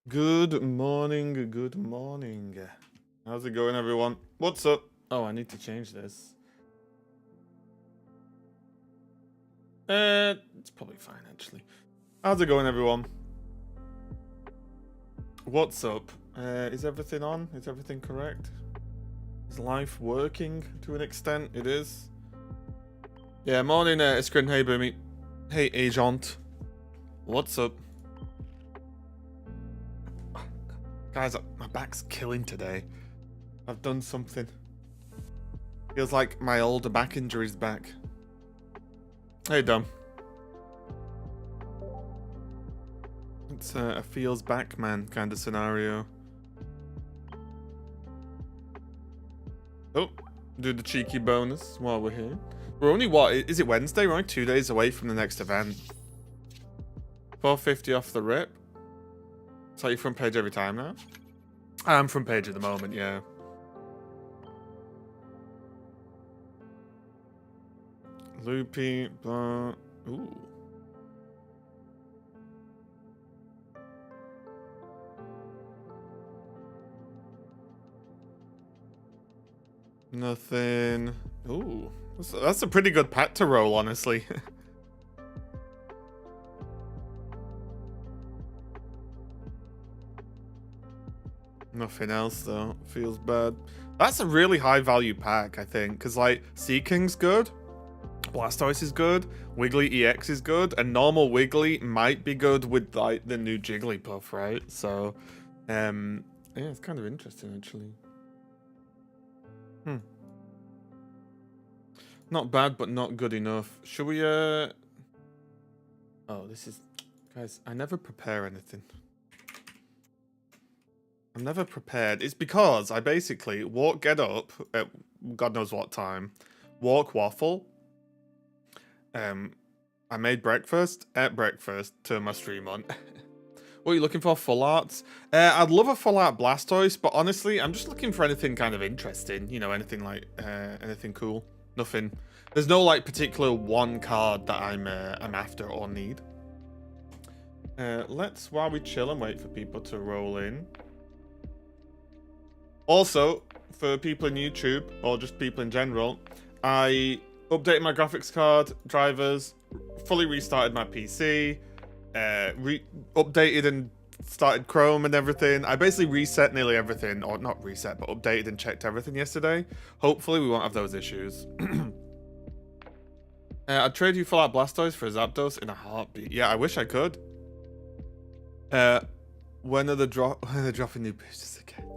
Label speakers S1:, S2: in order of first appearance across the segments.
S1: Good morning, good morning. How's it going, everyone? What's up? Oh, I need to change this. It's probably fine, actually. How's it going, everyone? What's up? Is everything on? Is everything correct? Is life working to an extent? It is. Yeah, morning, Iskrin. Hey, Boomy. Hey, Agent. What's up? Guys, my back's killing today. I've done something. Feels like my older back injury's back. Hey, Dom. It's a feels back man kind of scenario. Oh, do the cheeky bonus while we're here. We're only, what, is it Wednesday? We're only 2 days away from the next event. 450 off the rip. Is that your front page every time now? I'm front page at the moment, yeah. Loopy, blah. Ooh. Nothing. Ooh. That's a pretty good pack to roll, honestly. Nothing else, though. Feels bad. That's a really high value pack, I think. Because, like, Sea King's good. Blastoise is good. Wiggly EX is good. And normal Wiggly might be good with, like, the new Jigglypuff, right? So, yeah, it's kind of interesting, actually. Not bad, but not good enough. Should we, Oh, this is... Guys, I never prepare anything. I'm never prepared. It's because I basically get up at God knows what time, waffle. I made breakfast, ate breakfast, turned my stream on. What are you looking for? Full arts? I'd love a full art Blastoise, but honestly, I'm just looking for anything kind of interesting. You know, anything like, anything cool. Nothing. There's no like particular one card that I'm after or need. Let's, while we chill and wait for people to roll in. Also, for people in YouTube, or just people in general, I updated my graphics card, drivers, fully restarted my PC, updated and started Chrome and everything. I basically reset nearly everything, or not reset, but updated and checked everything yesterday. Hopefully we won't have those issues. I'd trade you Full Art Blastoise for a Zapdos in a heartbeat. Yeah, I wish I could. When are they dropping new boosters again?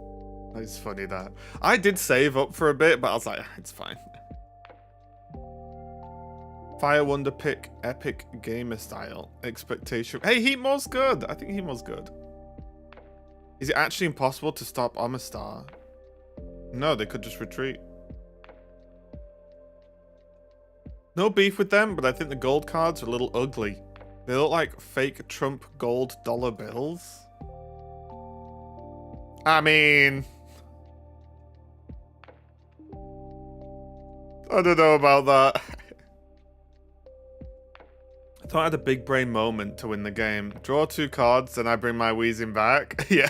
S1: It's funny that. I did save up for a bit, but I was like, it's fine. Fire Wonder Pick Epic Gamer Style. Expectation. Hey, Heatmore's good. I think Heatmore's good. Is it actually impossible to stop Omastar? No, they could just retreat. No beef with them, but I think the gold cards are a little ugly. They look like fake Trump gold dollar bills. I mean... I don't know about that. I thought I had a big brain moment to win the game. Draw 2 cards, and I bring my Weezing back. Yeah.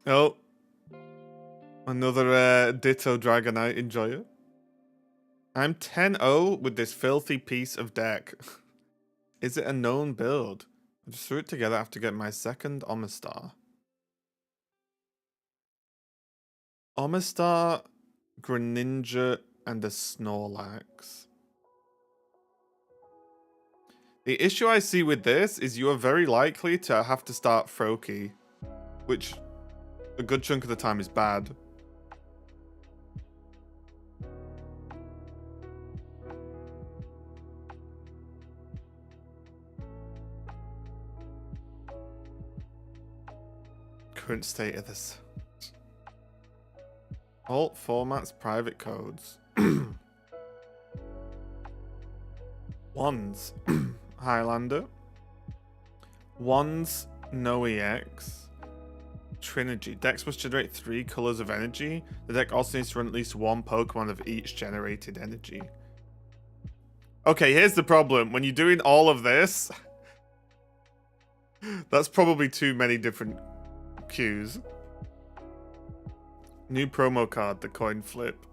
S1: Oh. Another Ditto Dragonite Enjoyer. I'm 10-0 with this filthy piece of deck. Is it a known build? I just threw it together after getting my second Omastar. Omastar Greninja, and a Snorlax. The issue I see with this is you are very likely to have to start Froakie, which a good chunk of the time is bad. Current state of this. Alt formats, private codes. Wands. Highlander. Wands, no EX. Trinergy. Decks must generate 3 colors of energy. The deck also needs to run at least 1 Pokemon of each generated energy. Okay, here's the problem. When you're doing all of this, that's probably too many different cues. New promo card, the coin flip.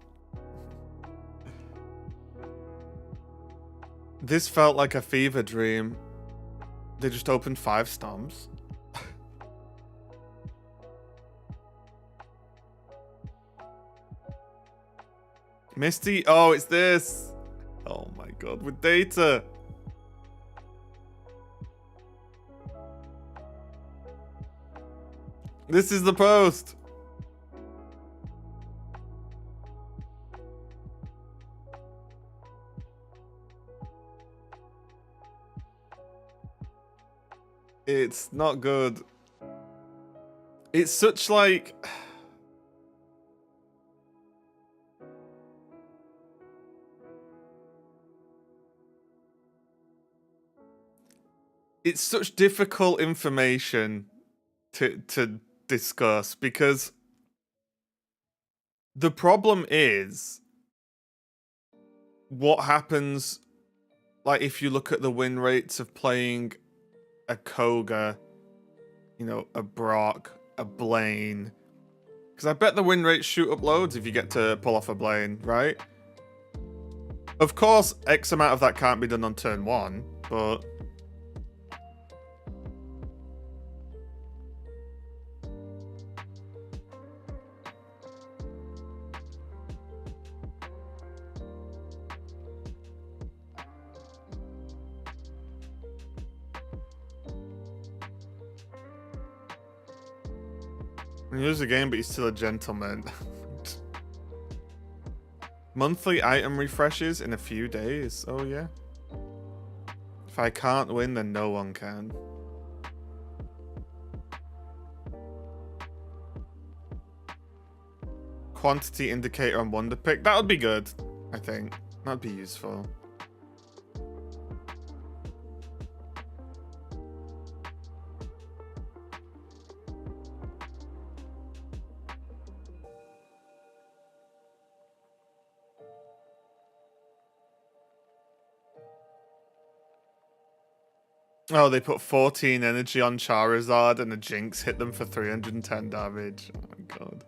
S1: This felt like a fever dream. They just opened 5 stomps. Misty, oh, it's this. Oh my god, with data. This is the post. It's not good. It's such like... It's such difficult information to discuss because the problem is what happens like if you look at the win rates of playing a Koga, you know, a Brock, a Blaine. Because I bet the win rates shoot up loads if you get to pull off a Blaine, right? Of course, X amount of that can't be done on turn 1, but... He loses the game, but he's still a gentleman. Monthly item refreshes in a few days. Oh, yeah. If I can't win, then no one can. Quantity indicator on Wonder Pick. That would be good, I think. That would be useful. Oh, they put 14 energy on Charizard and a Jinx hit them for 310 damage. Oh my god.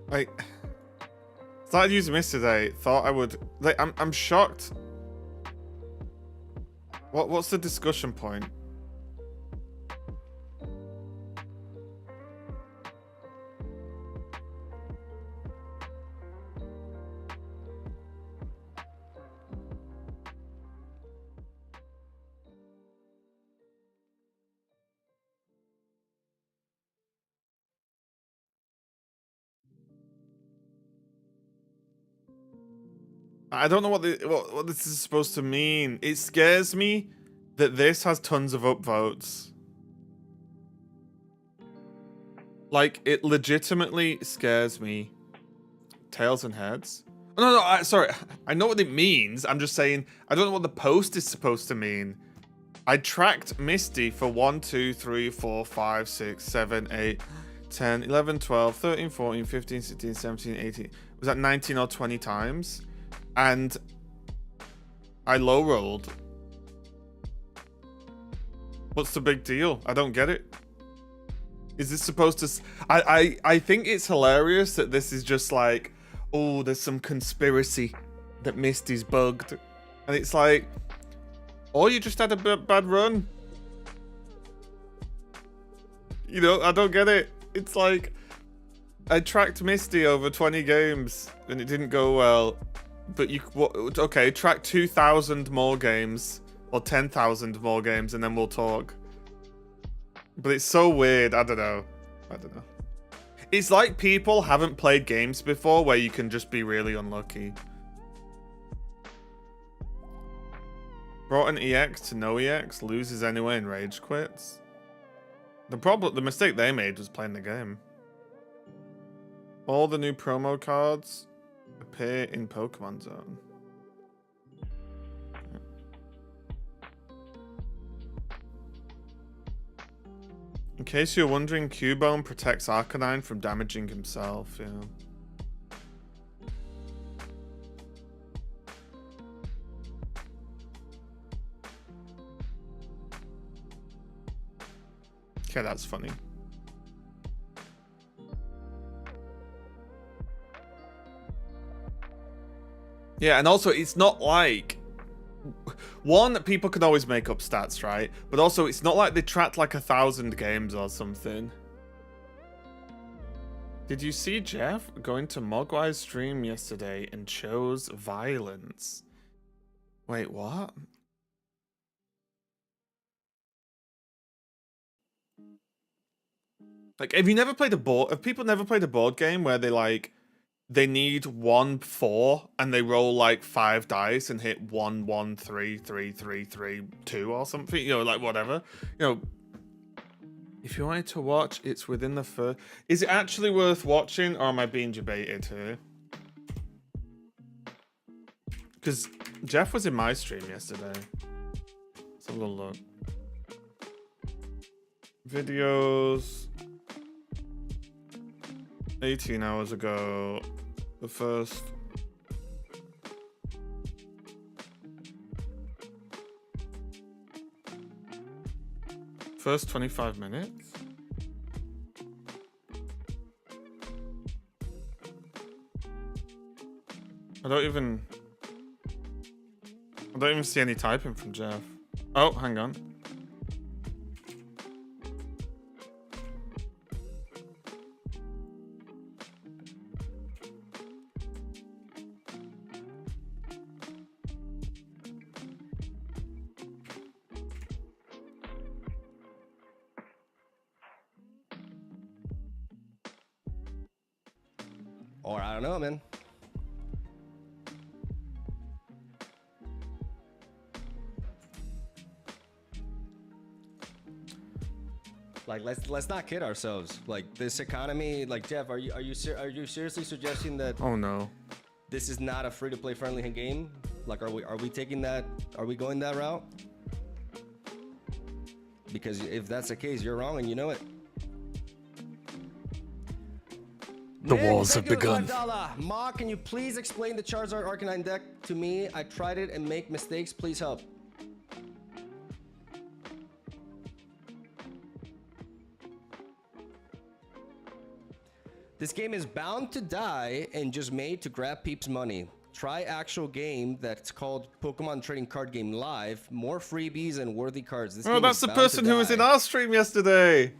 S1: Like... Started using Mist today. Thought I would. Like, I'm shocked. What's the discussion point? I don't know what this is supposed to mean. It scares me that this has tons of upvotes. Like, it legitimately scares me. Tails and heads? No, sorry. I know what it means. I'm just saying, I don't know what the post is supposed to mean. I tracked Misty for 1, 2, 3, 4, 5, 6, 7, 8, 10, 11, 12, 13, 14, 15, 16, 17, 18. Was that 19 or 20 times? And I low rolled. What's the big deal? I don't get it. Is this supposed to... I think it's hilarious that this is just like, oh, there's some conspiracy that Misty's bugged. And it's like, or you just had a bad run. You know, I don't get it. It's like, I tracked Misty over 20 games and it didn't go well. But you, okay, track 2,000 more games or 10,000 more games and then we'll talk. But it's so weird. I don't know. It's like people haven't played games before where you can just be really unlucky. Brought an EX to no EX, loses anyway and rage quits. The mistake they made was playing the game. All the new promo cards appear in Pokemon Zone. In case you're wondering, Cubone protects Arcanine from damaging himself, yeah. Okay, that's funny. Yeah, and also it's not like... One, people can always make up stats, right? But also, it's not like they tracked like 1,000 games or something. Did you see Jeff going to Mogwai's stream yesterday and chose violence? Wait, what? Like, have people never played a board game where they like, they need 1 4 and they roll like 5 dice and hit 1 1 3 3 3 3 2 or something, you know, like whatever. You know, if you wanted to watch, it's within the first. Is it actually worth watching, or am I being debated here? Because Jeff was in my stream yesterday. Let's have a little look. Videos. 18 hours ago. The first. First 25 minutes? I don't even see any typing from Jeff. Oh, hang on.
S2: Or I don't know, man. Like let's not kid ourselves. Like this economy, like Jeff, are you seriously suggesting that?
S1: Oh no.
S2: This is not a free to play friendly game? Like are we taking that? Are we going that route? Because if that's the case, you're wrong and you know it.
S3: The wars have begun.
S2: Ma, can you please explain the Charizard Arcanine deck to me? I tried it and make mistakes. Please help. This game is bound to die and just made to grab peeps' money. Try actual game that's called Pokemon Trading Card Game Live. More freebies and worthy cards. This
S1: Oh, that's the person who was in our stream yesterday.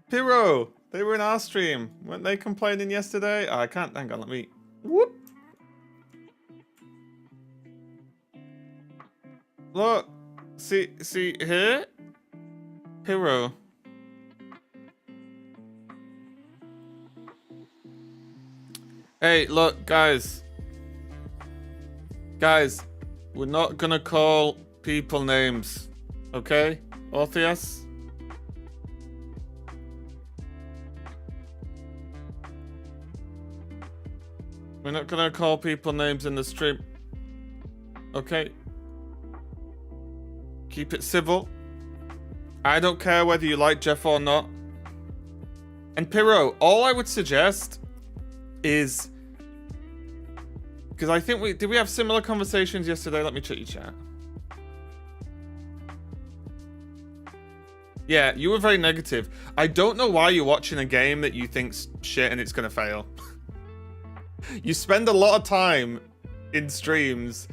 S1: Pyro. They were in our stream. Weren't they complaining yesterday? Oh, I can't. Hang on, let me... Whoop. Look. See here? Hero. Hey, look, guys. Guys, we're not gonna call people names. Okay? Orpheus? We're not gonna call people names in the stream. Okay? Keep it civil. I don't care whether you like Jeff or not. And Pyro, all I would suggest is... Because I think did we have similar conversations yesterday? Let me check your chat. Yeah, you were very negative. I don't know why you're watching a game that you think's shit and it's gonna fail. You spend a lot of time in streams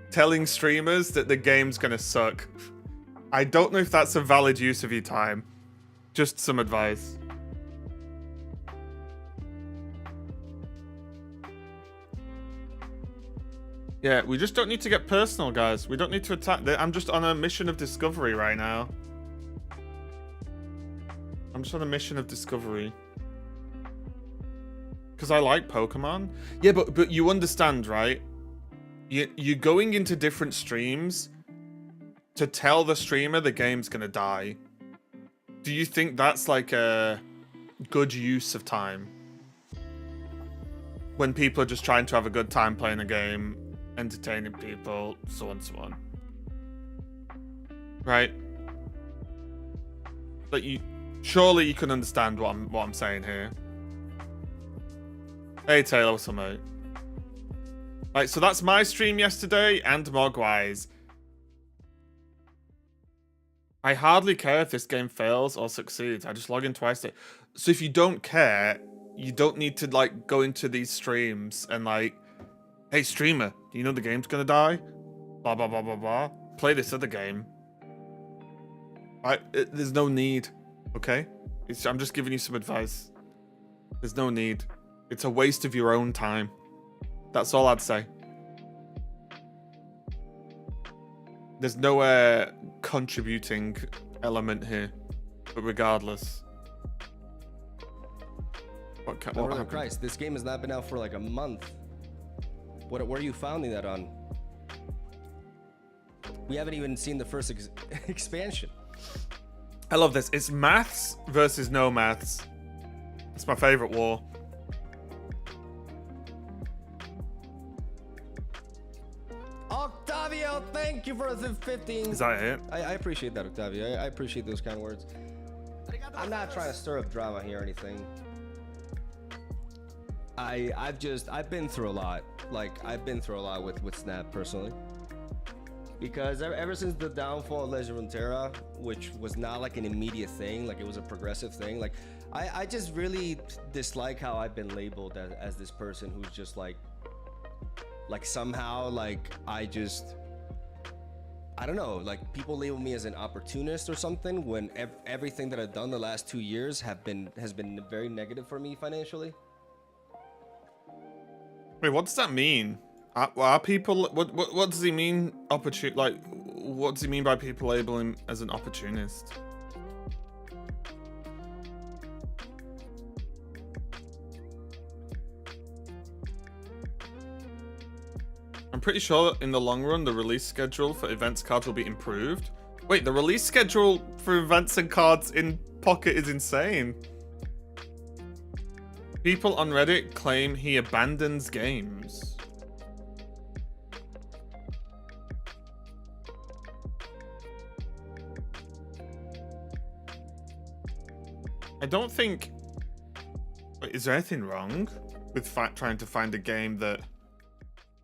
S1: telling streamers that the game's gonna suck. I don't know if that's a valid use of your time. Just some advice. Yeah, we just don't need to get personal, guys. We don't need to attack. I'm just on a mission of discovery right now. I'm just on a mission of discovery. Because I like Pokemon. Yeah, but you understand, right? You're going into different streams to tell the streamer the game's gonna die. Do you think that's like a good use of time? When people are just trying to have a good time playing a game, entertaining people, so on, so on. Right? But surely you can understand what I'm saying here. Hey Taylor, what's up, mate? Right, so that's my stream yesterday and Mogwai's. I hardly care if this game fails or succeeds. I just log in twice a day. So if you don't care, you don't need to like go into these streams and like, hey streamer, do you know the game's gonna die? Blah blah blah blah blah. Play this other game. There's no need, okay? I'm just giving you some advice. There's no need. It's a waste of your own time. That's all I'd say. There's no contributing element here. But regardless. What happened?
S2: Christ, this game has not been out for like a month. What are you founding that on? We haven't even seen the first expansion.
S1: I love this. It's maths versus no maths. It's my favorite war.
S2: Octavio, thank you for the 15.
S1: Is that it?
S2: I appreciate that, Octavio. I appreciate those kind of words. I'm not trying to stir up drama here or anything. I've been through a lot. Like, I've been through a lot with Snap personally. Because ever since the downfall of Legend of Runeterra, which was not like an immediate thing, like it was a progressive thing, like I just really dislike how I've been labeled as this person who's just like somehow like I don't know, like people label me as an opportunist or something when everything that I've done the last 2 years has been very negative for me financially.
S1: Wait, what does that mean? Are people? What does he mean? Like, what does he mean by people labeling him as an opportunist? I'm pretty sure that in the long run, the release schedule for events cards will be improved. Wait, the release schedule for events and cards in Pocket is insane. People on Reddit claim he abandons games. I don't think... Wait, is there anything wrong with trying to find a game that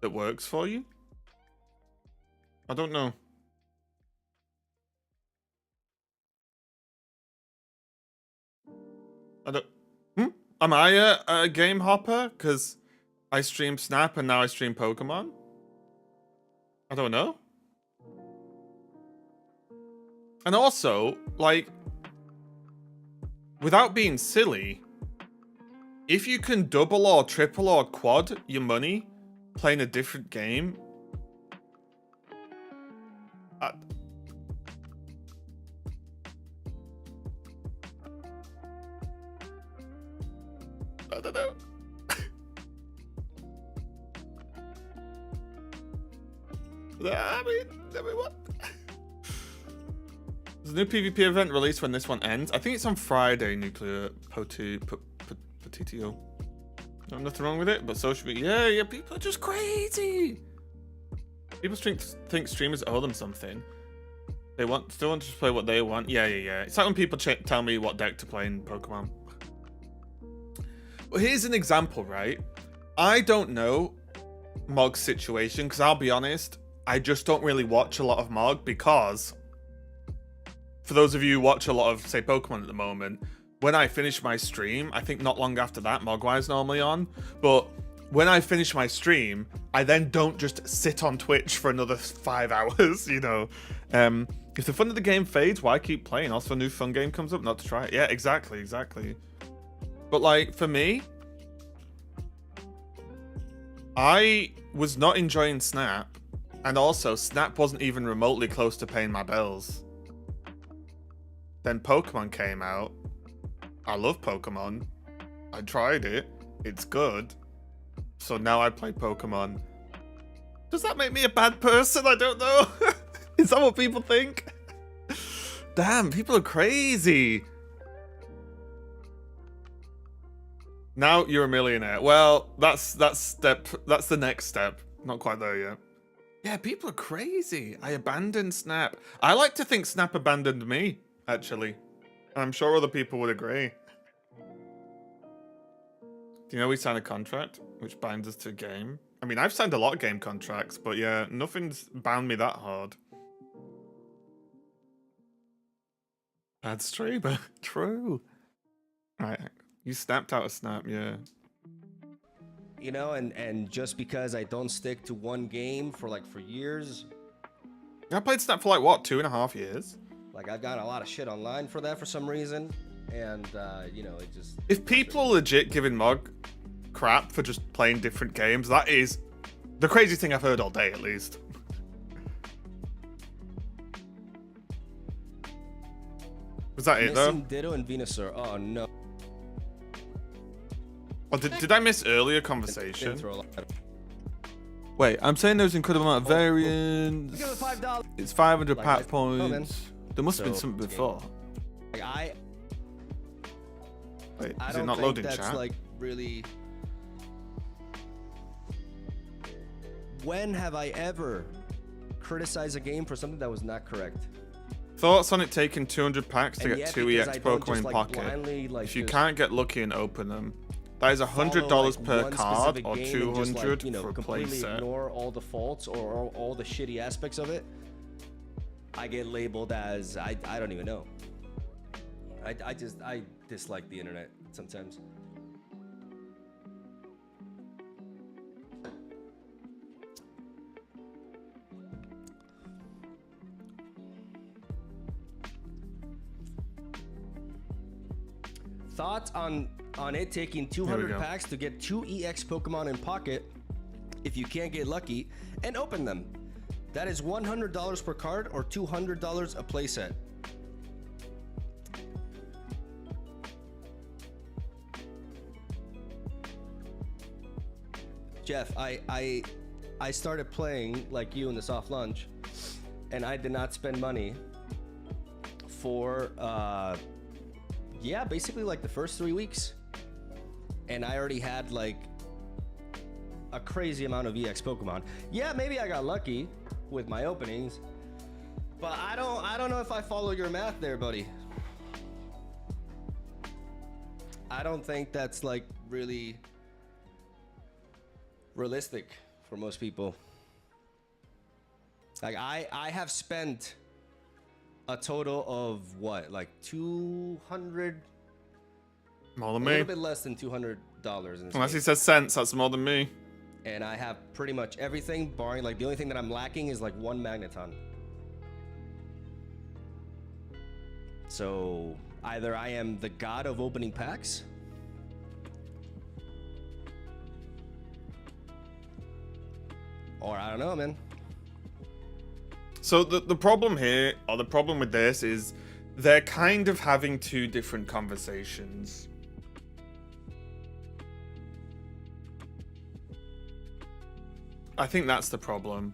S1: works for you? I don't know. Am I a game hopper? Because I stream Snap and now I stream Pokemon? I don't know. And also, like, without being silly, if you can double or triple or quad your money playing a different game, I don't know. I mean, what? There's a new PvP event released when this one ends. I think it's on Friday, Nuclear Potitio. No, nothing wrong with it, but social media, yeah, people are just crazy. People think streamers owe them something. They still want to play what they want. Yeah. It's like when people tell me what deck to play in Pokemon. Well, here's an example, right? I don't know Mog's situation, because I'll be honest, I just don't really watch a lot of Mog because for those of you who watch a lot of, say, Pokemon at the moment, when I finish my stream, I think not long after that, Mogwai's normally on, but when I finish my stream, I then don't just sit on Twitch for another 5 hours, you know. If the fun of the game fades, why keep playing? Also, a new fun game comes up, not to try it. Yeah, exactly. But, like, for me, I was not enjoying Snap, and also, Snap wasn't even remotely close to paying my bills. Then Pokemon came out. I love Pokemon. I tried it. It's good. So now I play Pokemon. Does that make me a bad person? I don't know. Is that what people think? Damn, people are crazy. Now you're a millionaire. Well, that's the next step. Not quite there yet. Yeah, people are crazy. I abandoned Snap. I like to think Snap abandoned me, actually. I'm sure other people would agree. Do you know we signed a contract which binds us to a game? I mean, I've signed a lot of game contracts, but yeah, nothing's bound me that hard. Bad streamer. True. Right. You snapped out of Snap, yeah.
S2: You know, and just because I don't stick to one game for years.
S1: I played Snap for like, what, 2.5 years?
S2: Like, I've gotten a lot of shit online for that for some reason. And, you know, it just...
S1: If people are legit giving Mog crap for just playing different games, that is the craziest thing I've heard all day, at least. Was that it, though?
S2: Ditto and Venusaur. Oh, no.
S1: Oh, did I miss earlier conversation? Wait, I'm saying there's an incredible amount of variants. It's 500 pack points. There must have been something before.
S2: Like,
S1: Wait,
S2: I
S1: is it
S2: don't
S1: not
S2: think
S1: loading
S2: that's
S1: chat?
S2: like really. When have I ever criticized a game for something that was not correct?
S1: Thoughts on it taking 200 packs to
S2: And
S1: get
S2: yet,
S1: 2
S2: because
S1: EX
S2: I don't
S1: Pokemon
S2: just,
S1: in
S2: like,
S1: pocket?
S2: blindly, like,
S1: If you
S2: just
S1: can't get lucky and open them, that is $100
S2: follow, like,
S1: per
S2: one
S1: card
S2: specific
S1: or
S2: game and just,
S1: 200
S2: like, you know,
S1: for a
S2: completely
S1: playset.
S2: ignore all the faults or all the shitty aspects of it, I get labeled as I don't even know. I dislike the internet sometimes. Thoughts on it taking 200 packs to get 2 EX Pokemon in pocket if you can't get lucky and open them. That is $100 per card or $200 a playset. Jeff, I started playing like you in the soft lunch, and I did not spend money for yeah, basically like the first 3 weeks, and I already had like a crazy amount of EX Pokemon. Yeah, maybe I got lucky with my openings, but I don't know if I follow your math there, buddy. I don't think that's like really realistic for most people. Like I have spent a total of what, like 200,
S1: More than
S2: a
S1: me.
S2: little bit less than $200 in this
S1: Unless
S2: game.
S1: he says cents, that's more than me.
S2: And I have pretty much everything, barring like the only thing that I'm lacking is like 1 Magneton. So either I am the god of opening packs, or I don't know, man.
S1: So the problem here, or the problem with this, is they're kind of having two different conversations. I think that's the problem.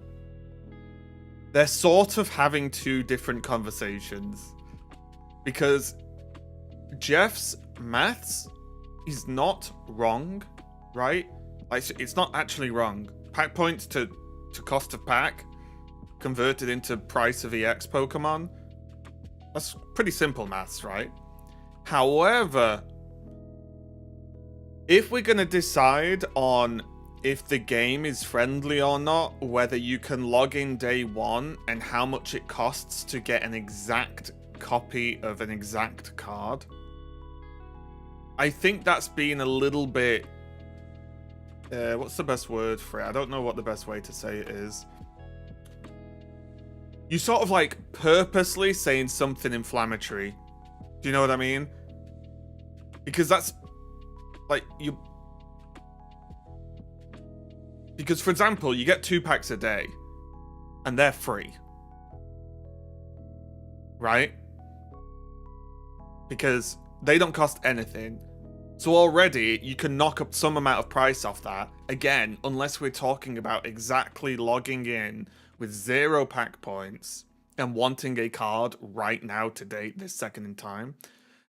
S1: They're sort of having two different conversations. Because Jeff's maths is not wrong, right? Like, it's not actually wrong. Pack points to cost of pack converted into price of EX Pokemon. That's pretty simple maths, right? However, if we're going to decide on if the game is friendly or not, whether you can log in day one and how much it costs to get an exact copy of an exact card. I think that's been a little bit... what's the best word for it? I don't know what the best way to say it is. You sort of like purposely saying something inflammatory. Do you know what I mean? Because that's like you... Because for example, you get 2 packs a day and they're free. Right? Because they don't cost anything. So already you can knock up some amount of price off that. Again, unless we're talking about exactly logging in with 0 pack points and wanting a card right now to date, this second in time.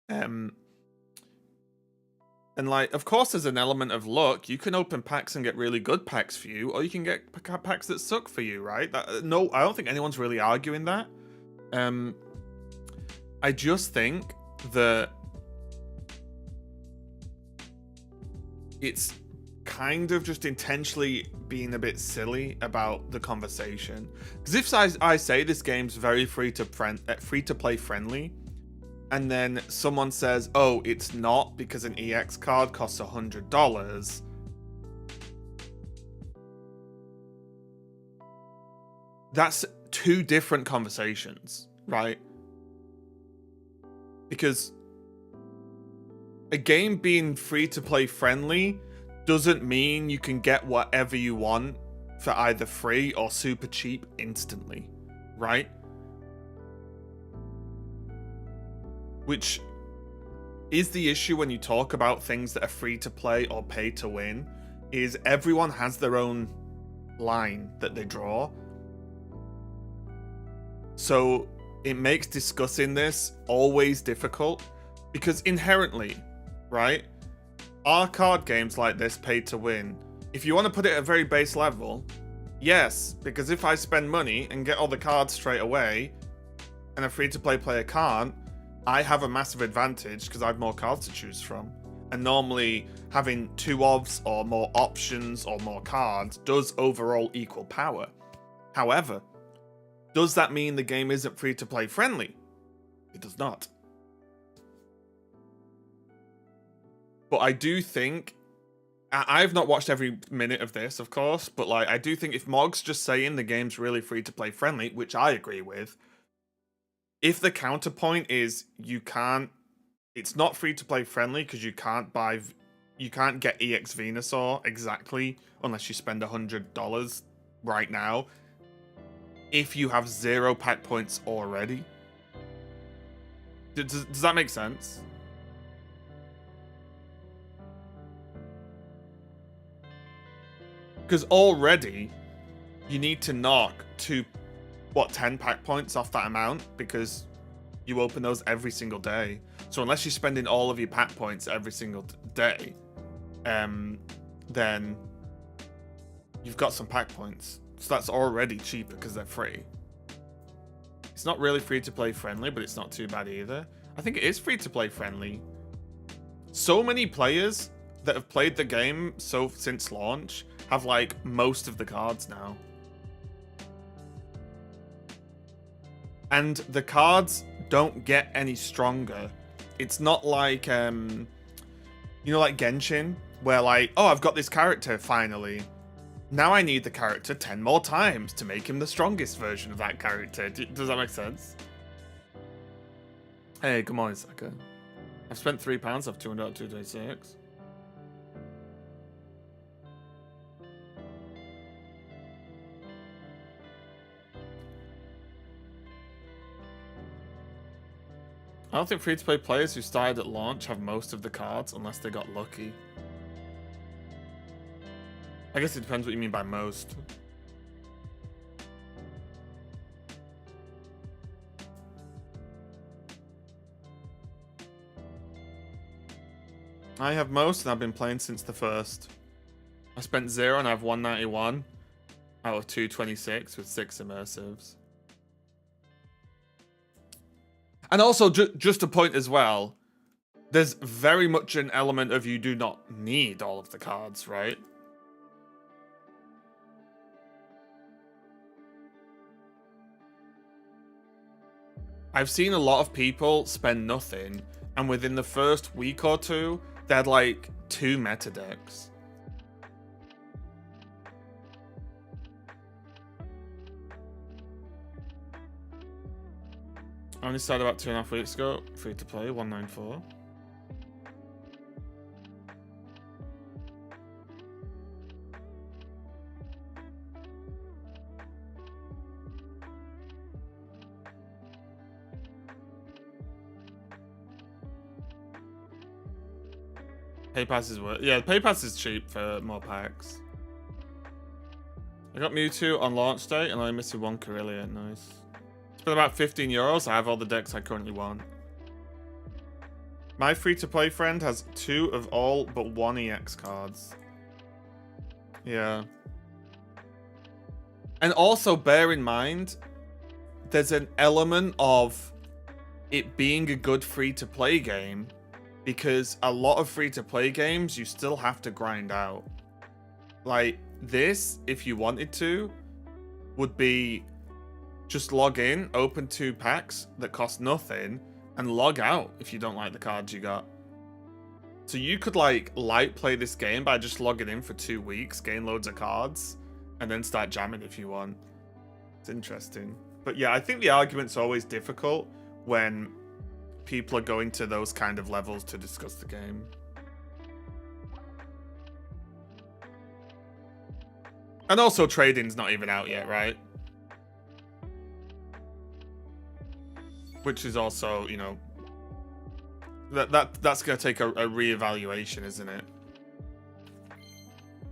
S1: And like, of course there's an element of luck. You can open packs and get really good packs for you, or you can get packs that suck for you, right? No, I don't think anyone's really arguing that. I just think that it's kind of just intentionally being a bit silly about the conversation. Because if I say this game's very free to play friendly, and then someone says, "Oh, it's not because an EX card costs $100," that's 2 different conversations, right? Because a game being free to play friendly doesn't mean you can get whatever you want for either free or super cheap instantly, right? Which is the issue when you talk about things that are free to play or pay to win, is everyone has their own line that they draw. So it makes discussing this always difficult, because inherently, right, are card games like this paid to win? If you want to put it at a very base level, yes, because if I spend money and get all the cards straight away, and a free-to-play player can't, I have a massive advantage because I have more cards to choose from. And normally, having 2 ofs or more options or more cards does overall equal power. However, does that mean the game isn't free-to-play friendly? It does not. But I do think... I've not watched every minute of this, of course, but like I do think if Mog's just saying the game's really free-to-play friendly, which I agree with, if the counterpoint is you can't... It's not free-to-play friendly because you can't get EX Venusaur exactly unless you spend $100 right now, if you have 0 pack points already. Does that make sense? Because already you need to knock 10 pack points off that amount because you open those every single day. So unless you're spending all of your pack points every single day, then you've got some pack points. So that's already cheaper because they're free. It's not really free to play friendly, but it's not too bad either. I think it is free to play friendly. So many players that have played the game since launch have like most of the cards now. And the cards don't get any stronger. It's not like, you know, like Genshin, where like, oh, I've got this character finally. Now I need the character 10 more times to make him the strongest version of that character. Does that make sense? Hey, good morning, Saka. I've spent £3 off 226. I don't think free-to-play players who started at launch have most of the cards unless they got lucky. I guess it depends what you mean by most. I have most and I've been playing since the first. I spent 0 and I have 191 out of 226 with 6 immersives. And also, just a point as well, there's very much an element of you do not need all of the cards, right? I've seen a lot of people spend nothing, and within the first week or two, they had like 2 meta decks. I only started about 2.5 weeks ago. Free to play, 194. Pay pass is worth. Yeah, pay pass is cheap for more packs. I got Mewtwo on launch day and I'm missing 1 Corellia. Nice. Spent about 15 euros. I have all the decks I currently want. My free-to-play friend has 2 of all but 1 EX cards. Yeah. And also bear in mind, there's an element of it being a good free-to-play game, because a lot of free-to-play games you still have to grind out. Like this, if you wanted to, would be just log in, open 2 packs that cost nothing, and log out if you don't like the cards you got. So you could like light play this game by just logging in for 2 weeks, gain loads of cards, and then start jamming if you want. It's interesting. But yeah, I think the argument's always difficult when people are going to those kind of levels to discuss the game. And also trading's not even out yet, right? Which is also, you know, that's gonna take a re-evaluation, isn't it?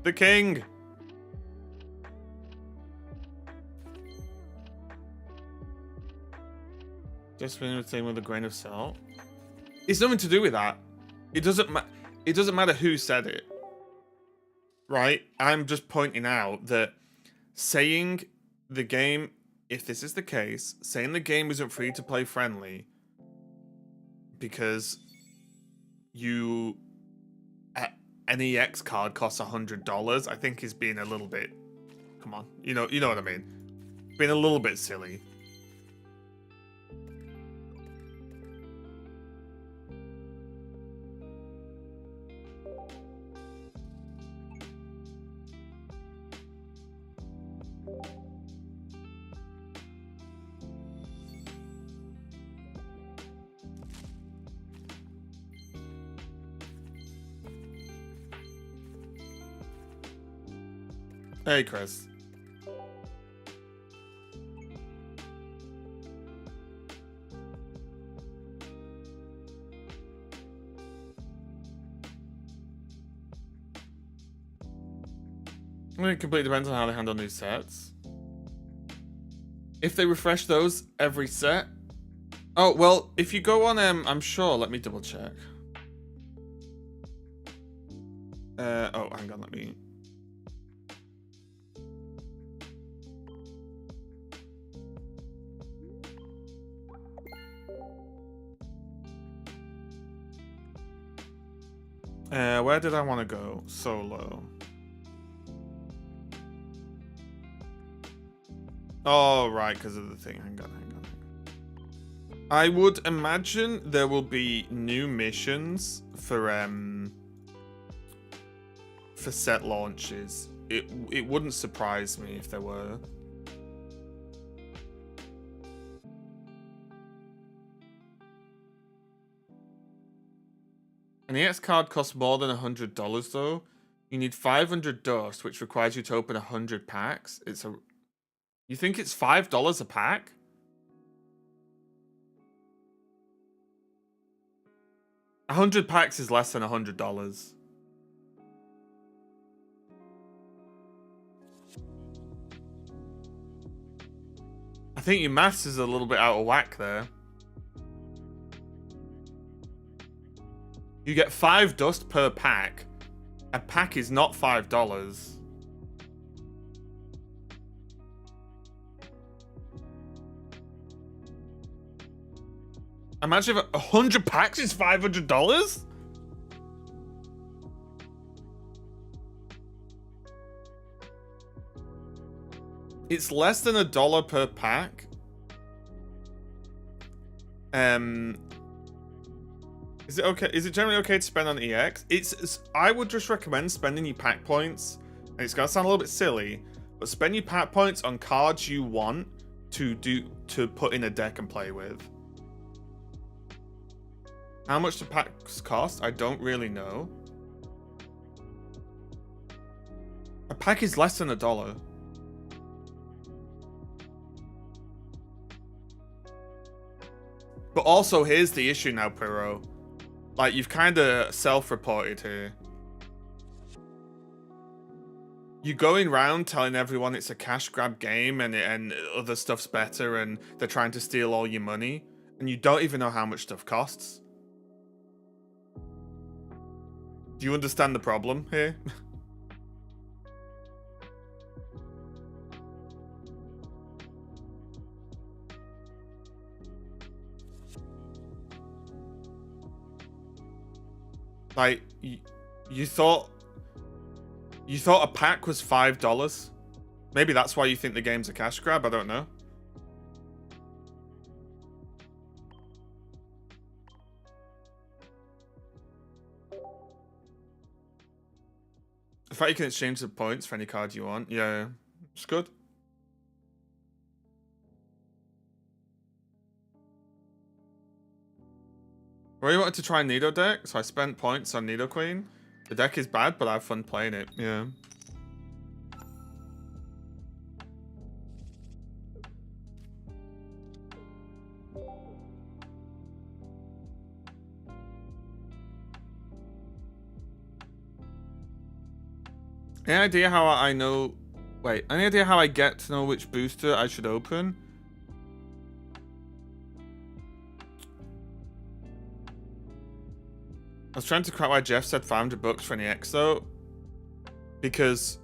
S1: The king. Just being the same with a grain of salt. It's nothing to do with that. It doesn't matter who said it, right? I'm just pointing out that saying the game, if this is the case, saying the game isn't free to play friendly because an EX card costs $100, I think is being a little bit, come on, you know what I mean? Being a little bit silly. Hey, Chris. I mean, it completely depends on how they handle new sets. If they refresh those every set... Oh, well, if you go on, I'm sure, let me double check. Oh, hang on, let me... where did I want to go? Solo. Oh, right, because of the thing. Hang on. I would imagine there will be new missions for set launches. It wouldn't surprise me if there were. An EX card costs more than $100 though. You need 500 dust, which requires you to open 100 packs. You think it's $5 a pack? $100 packs is less than $100. I think your maths is a little bit out of whack there. You get 5 dust per pack. A pack is not $5. Imagine if 100 packs is $500? It's less than $1 per pack. Is it okay? Is it generally okay to spend on EX? I would just recommend spending your pack points, and it's gonna sound a little bit silly, but spend your pack points on cards you want to put in a deck and play with. How much do packs cost? I don't really know. A pack is less than $1. But also, here's the issue now, Pyro. Like, you've kind of self-reported here. You're going around telling everyone it's a cash grab game and other stuff's better and they're trying to steal all your money. And you don't even know how much stuff costs. Do you understand the problem here? Like, you thought a pack was $5? Maybe that's why you think the game's a cash grab, I don't know. The fact you can exchange the points for any card you want, yeah, it's good. I really wanted to try Nido deck, so I spent points on Nido Queen. The deck is bad, but I have fun playing it, yeah. Any idea how I know... Wait, any idea how I get to know which booster I should open? I was trying to crack why Jeff said $500 for an EX though. Because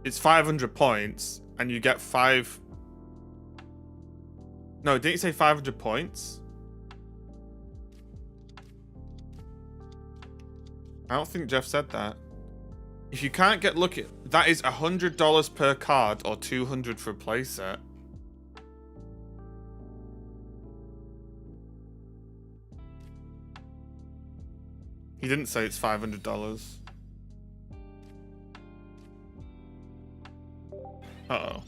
S1: it's 500 points and you get 5... No, didn't you say 500 points? I don't think Jeff said that. If you can't get lucky, that is $100 per card or $200 for a playset. He didn't say it's $500. Uh-oh.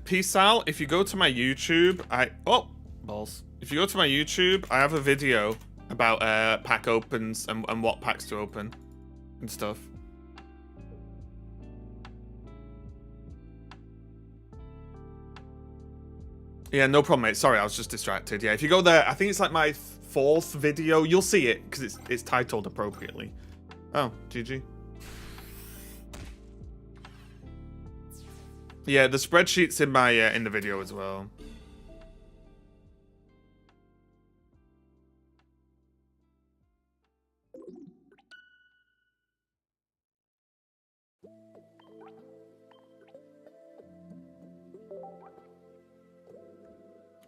S1: Peace out. If you go to my YouTube, oh, balls. If you go to my YouTube, I have a video about pack opens and what packs to open and stuff. Yeah, no problem, mate. Sorry, I was just distracted. Yeah, if you go there, I think it's like my 4th video. You'll see it because it's titled appropriately. Oh, GG. Yeah, the spreadsheet's in my in the video as well.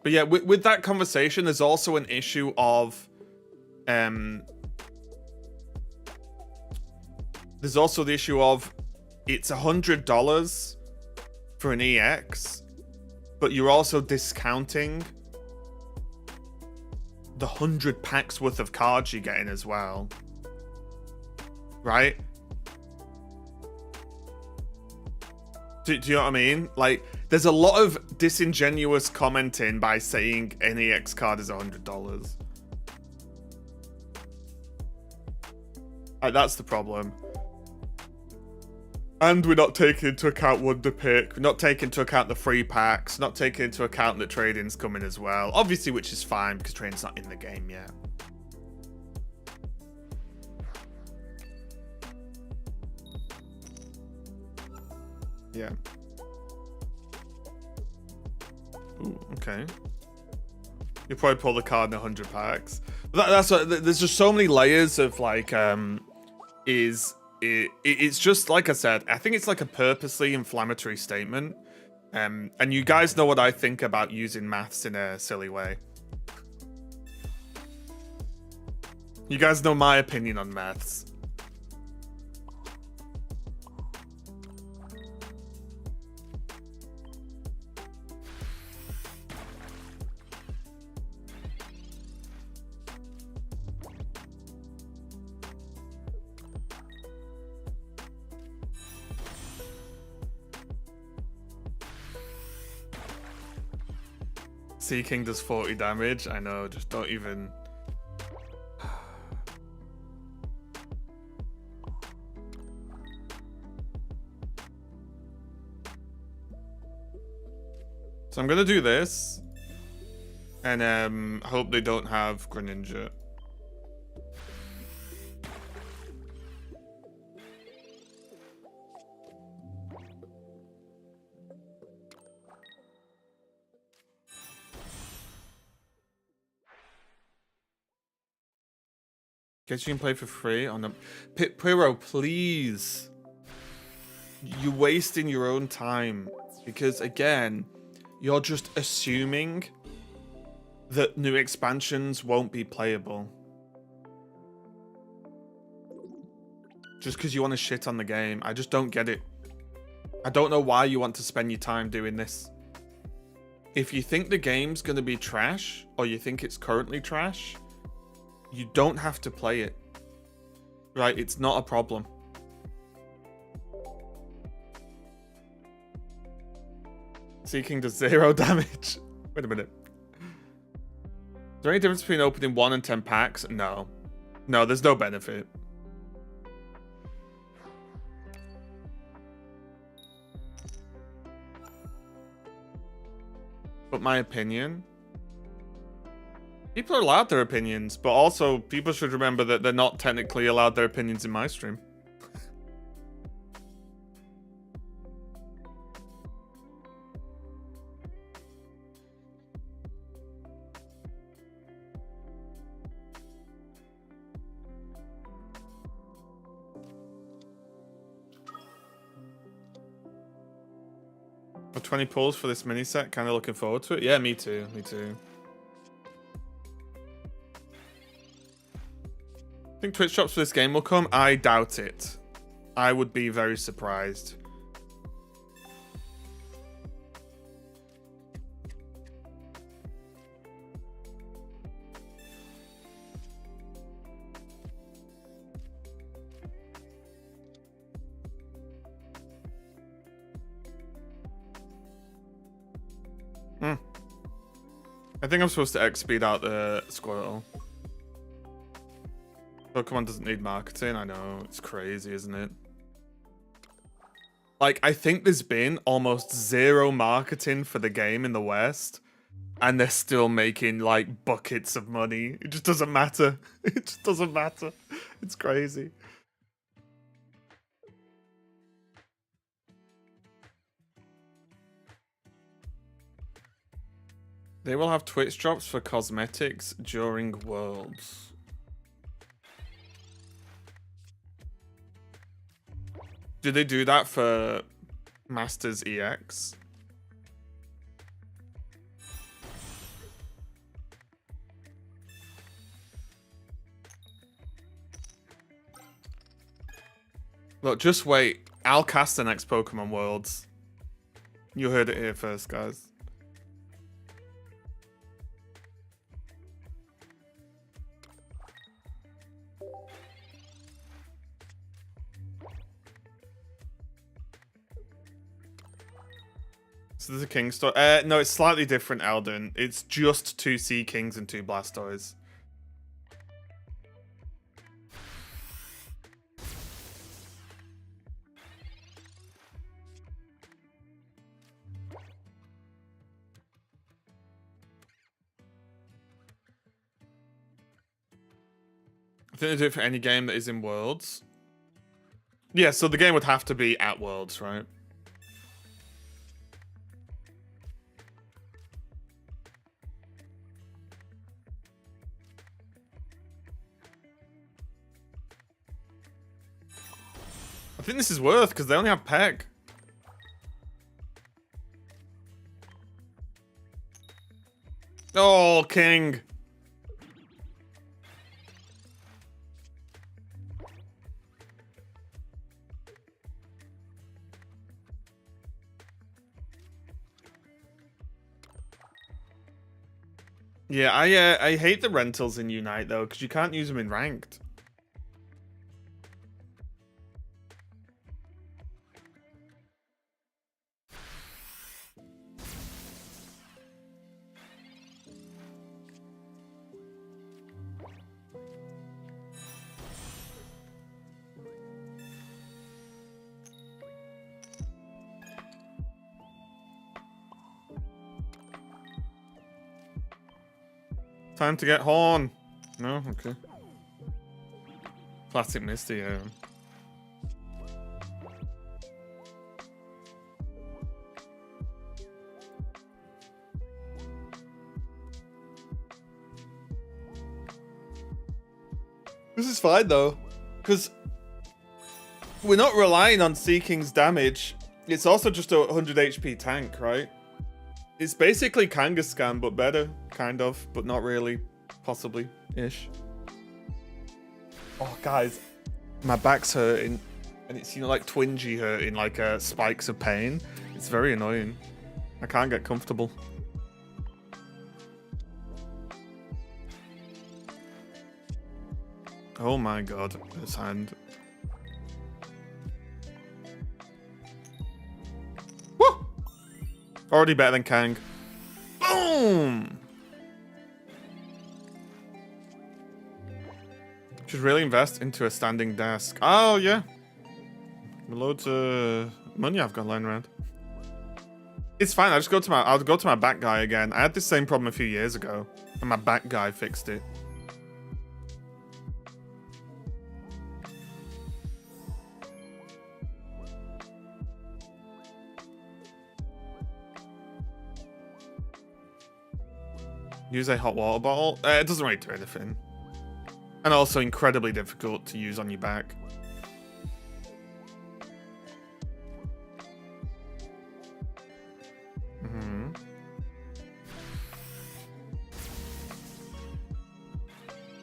S1: But yeah, with that conversation, there's also an issue of, there's also the issue of, it's $100 for an EX, but you're also discounting the 100 packs worth of cards you're getting as well, right? Do you know what I mean? Like, there's a lot of disingenuous commenting by saying an EX card is $100. Like, that's the problem. And we're not taking into account Wonder Pick, we're not taking into account the free packs, not taking into account that trading's coming as well. Obviously, which is fine because trading's not in the game yet. Yeah. Ooh, okay. You probably pull the card in 100 packs. But that's what, there's just so many layers of like, it's just like I said. I think it's like a purposely inflammatory statement, and you guys know what I think about using maths in a silly way. You guys know my opinion on maths. Sea King does 40 damage. I know, just don't even. So I'm gonna do this, and hope they don't have Greninja. Guess you can play for free on the Piro, please. You're wasting your own time because again, you're just assuming that new expansions won't be playable. Just because you want to shit on the game. I just don't get it. I don't know why you want to spend your time doing this. If you think the game's going to be trash, or you think it's currently trash, you don't have to play it. Right? It's not a problem. Sea King does 0 damage. Wait a minute. Is there any difference between opening 1 and 10 packs? No. No, there's no benefit. But my opinion? People are allowed their opinions, but also people should remember that they're not technically allowed their opinions in my stream. Oh, 20 pulls for this mini set. Kind of looking forward to it. Yeah, me too. Me too. Think Twitch drops for this game will come? I doubt it. I would be very surprised. I think I'm supposed to X-speed out the Squirtle. Pokemon doesn't need marketing. I know. It's crazy, isn't it? Like, I think there's been almost 0 marketing for the game in the West. And they're still making, like, buckets of money. It just doesn't matter. It just doesn't matter. It's crazy. They will have Twitch drops for cosmetics during Worlds. Do they do that for Masters EX? Look, just wait. I'll cast the next Pokemon Worlds. You heard it here first, guys. So there's a King store. No, it's slightly different, Eldon. It's just 2 Sea Kings and 2 Blastoise. I think they do it for any game that is in Worlds. Yeah, so the game would have to be at Worlds, right? I think this is worth because they only have Peck. Oh, King. Yeah, I hate the rentals in Unite though because you can't use them in ranked. Time to get horn. No? Okay. Classic Misty, yeah. This is fine though, because we're not relying on Sea King's damage. It's also just a 100 HP tank, right? It's basically Kangaskhan, but better, kind of, but not really, possibly-ish. Oh, guys, my back's hurting, and it's, you know, like twingy hurting, like spikes of pain. It's very annoying. I can't get comfortable. Oh my god, this hand. Woo! Already better than Kang. Boom! Should really invest into a standing desk. Oh yeah. Loads of money I've got lying around. It's fine, I'll go to my back guy again. I had this same problem a few years ago, and my back guy fixed it. Use a hot water bottle. It doesn't really do anything. And also incredibly difficult to use on your back.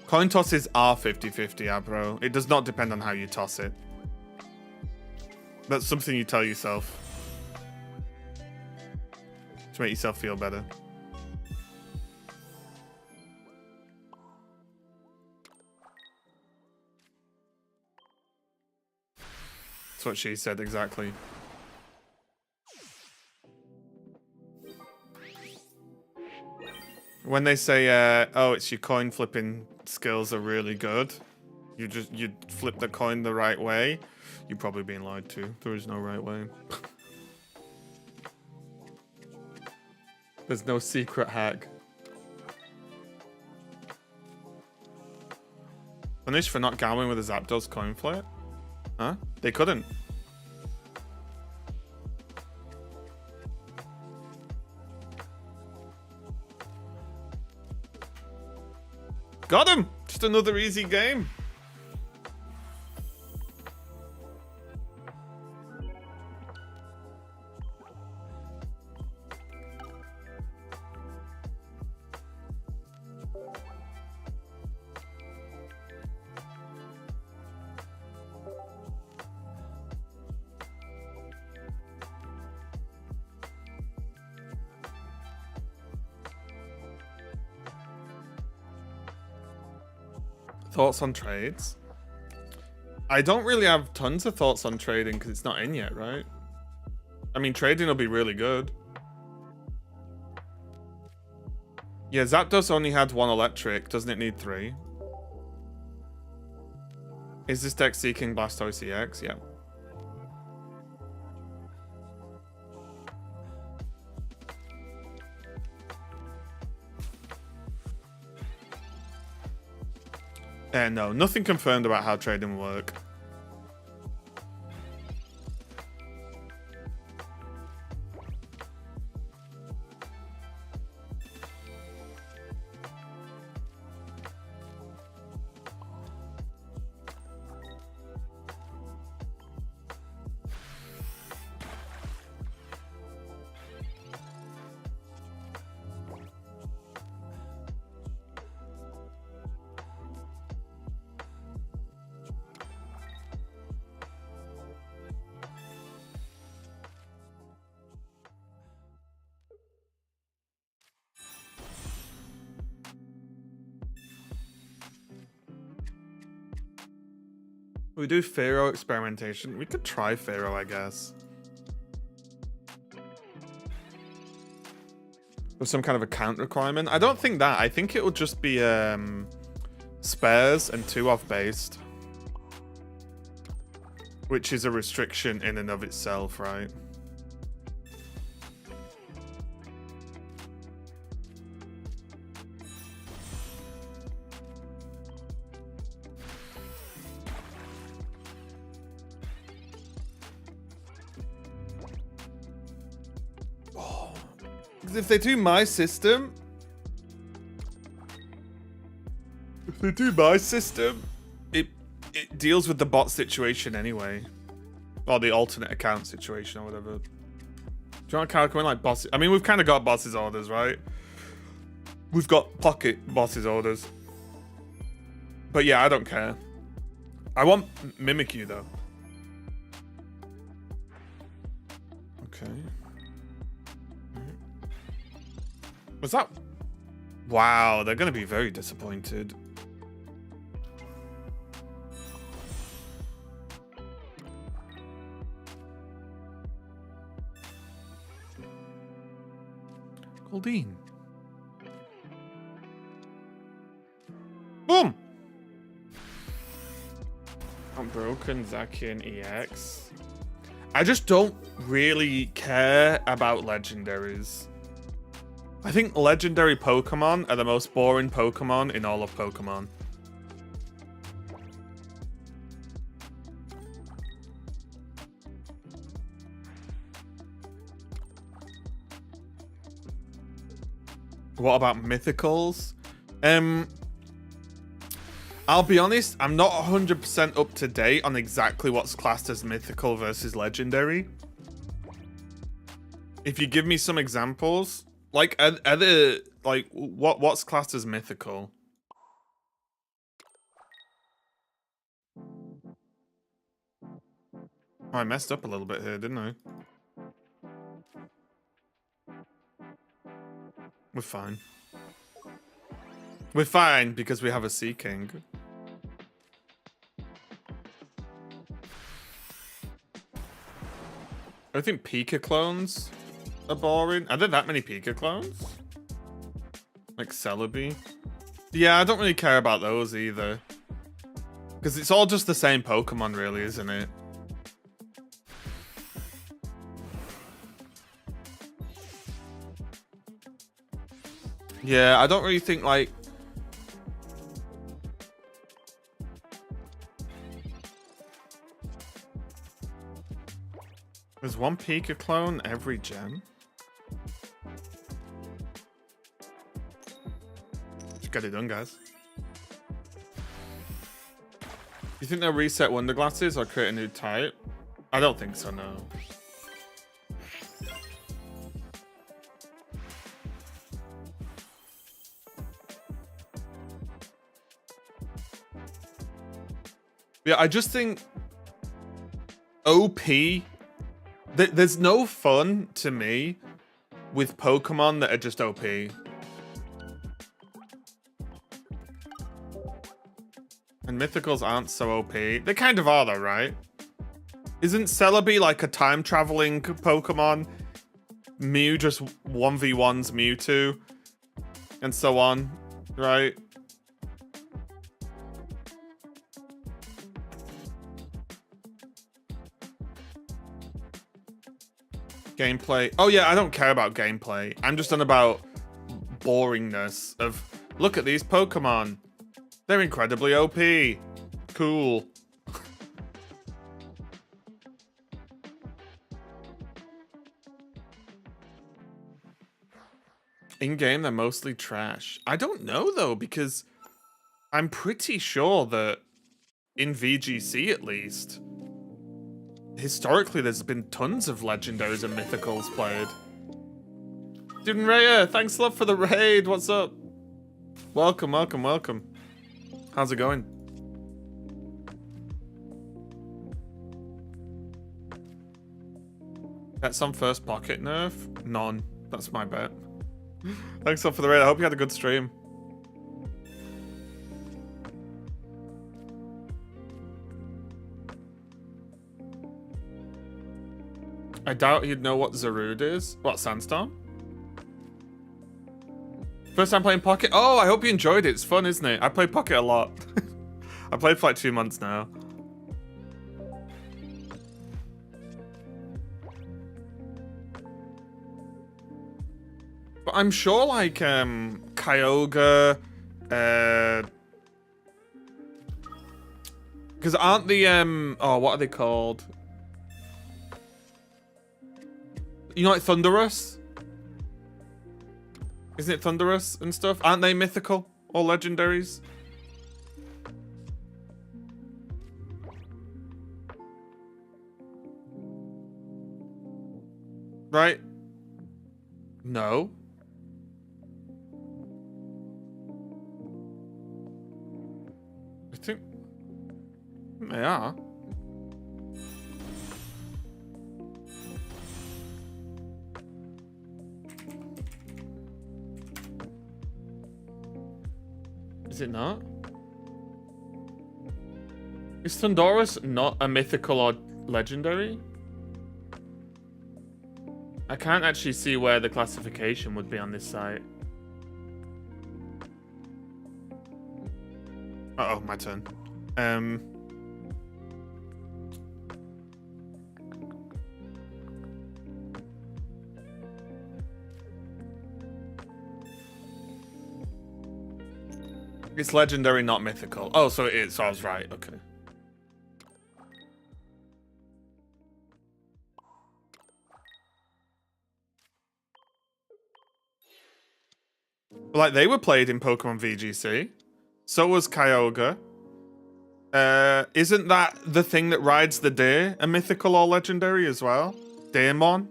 S1: Coin tosses are 50-50, Abro. It does not depend on how you toss it. That's something you tell yourself to make yourself feel better. That's what she said exactly. When they say, oh, it's your coin flipping skills are really good, you flip the coin the right way, you're probably being lied to. There is no right way. There's no secret hack. Punished for not gambling with a Zapdos coin flip? Huh? They couldn't. Got him! Just another easy game. Thoughts on trades? I don't really have tons of thoughts on trading because it's not in yet, right? I mean, trading will be really good. Yeah, Zapdos only had 1 electric. Doesn't it need 3? Is this deck seeking Blastoise EX? Yeah. No, nothing confirmed about how trading will work. We do Pharaoh experimentation. We could try Pharaoh, I guess. With some kind of account requirement. I don't think that. I think it will just be spares and 2 off based. Which is a restriction in and of itself, right? if they do my system, it deals with the bot situation anyway. Or the alternate account situation or whatever. Do you want to kind of like boss? I mean, we've kind of got boss's orders, right? We've got pocket boss's orders. But yeah, I don't care. I want Mimic You though. Okay. Was that? Wow, they're gonna be very disappointed. Goldine. Boom! Unbroken, Zacian EX. I just don't really care about legendaries. I think legendary Pokemon are the most boring Pokemon in all of Pokemon. What about mythicals? I'll be honest, I'm not 100% up to date on exactly what's classed as mythical versus legendary. If you give me some examples, like what's classed as mythical? Oh, I messed up a little bit here, didn't I? We're fine. We're fine because we have a Sea King. I think Pika clones are boring. Are there that many Pika clones? Like Celebi? Yeah, I don't really care about those either. Because it's all just the same Pokemon really, isn't it? Yeah, I don't really think like... There's one Pika clone every gen. Just get it done, guys. You think they'll reset Wonder Glasses or create a new type? I don't think so, no. Yeah, I just think OP. There's no fun to me with Pokemon that are just OP. And mythicals aren't so OP. They kind of are though, right? Isn't Celebi like a time traveling Pokemon? Mew just 1v1s Mewtwo. And so on, right? Gameplay. Oh yeah, I don't care about gameplay. I'm just on about boringness of, look at these Pokemon. They're incredibly OP. Cool. In-game, they're mostly trash. I don't know though, because I'm pretty sure that in VGC at least, historically, there's been tons of legendaries and mythicals played. Dude, Raya, thanks a lot for the raid. What's up? Welcome, welcome, welcome. How's it going? That's some first pocket nerf? None. That's my bet. Thanks a lot for the raid. I hope you had a good stream. I doubt he'd know what Zarude is. What, Sandstorm? First time playing Pocket? Oh, I hope you enjoyed it. It's fun, isn't it? I play Pocket a lot. I played for like 2 months now. But I'm sure like Kyogre, because aren't the oh, what are they called? You know, like Thundurus? Isn't it Thunderous and stuff? Aren't they mythical or legendaries? Right? No. I think they are. Is it not? Is Thunderous not a mythical or legendary? I can't actually see where the classification would be on this site. Uh-oh, my turn. It's legendary, not mythical. Oh, so it is. So I was right. Okay. Like, they were played in Pokemon VGC. So was Kyogre. Isn't that the thing that rides the deer a mythical or legendary as well? Daemon?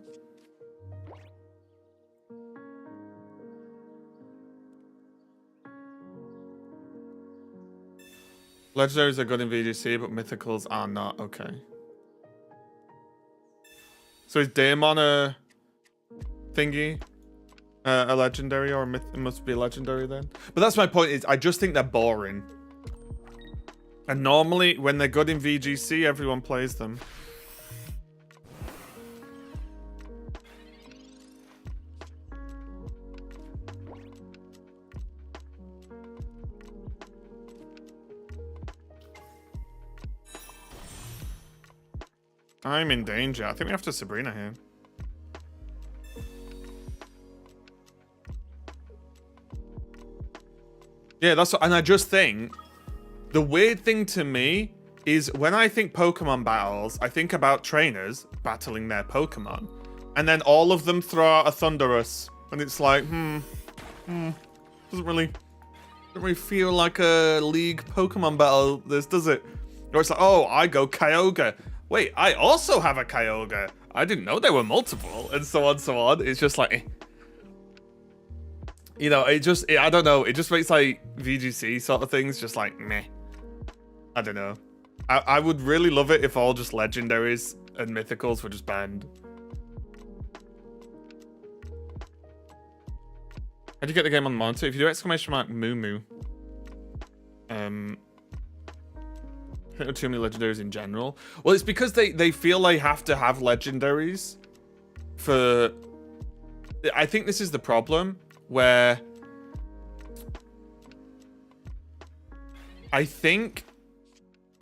S1: Legendaries are good in VGC, but mythicals are not. Okay. So is Daemon a thingy? A legendary or a myth? It must be a legendary then. But that's my point. Is I just think they're boring. And normally, when they're good in VGC, everyone plays them. I'm in danger. I think we have to Sabrina here. Yeah, that's what, and I just think the weird thing to me is when I think Pokemon battles, I think about trainers battling their Pokemon, and then all of them throw out a Thunderous, and it's like, doesn't really feel like a league Pokemon battle. This does it? Or it's like, oh, I go Kyogre. Wait, I also have a Kyogre. I didn't know there were multiple, and so on, so on. It's just like, you know, I don't know. It just makes like VGC sort of things just like meh. I don't know. I would really love it if all just legendaries and mythicals were just banned. How'd you get the game on the monitor? If you do exclamation mark moo moo. I think there are too many legendaries in general. Well, it's because they feel they have to have legendaries for... I think this is the problem, where... I think...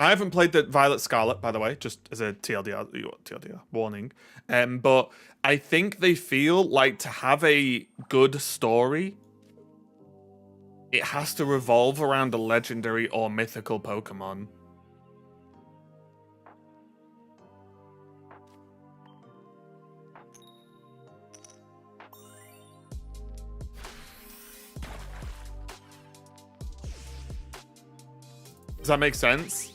S1: I haven't played the Violet Scarlet, by the way, just as a TLDR warning. But I think they feel like to have a good story, it has to revolve around a legendary or mythical Pokemon. Does that make sense?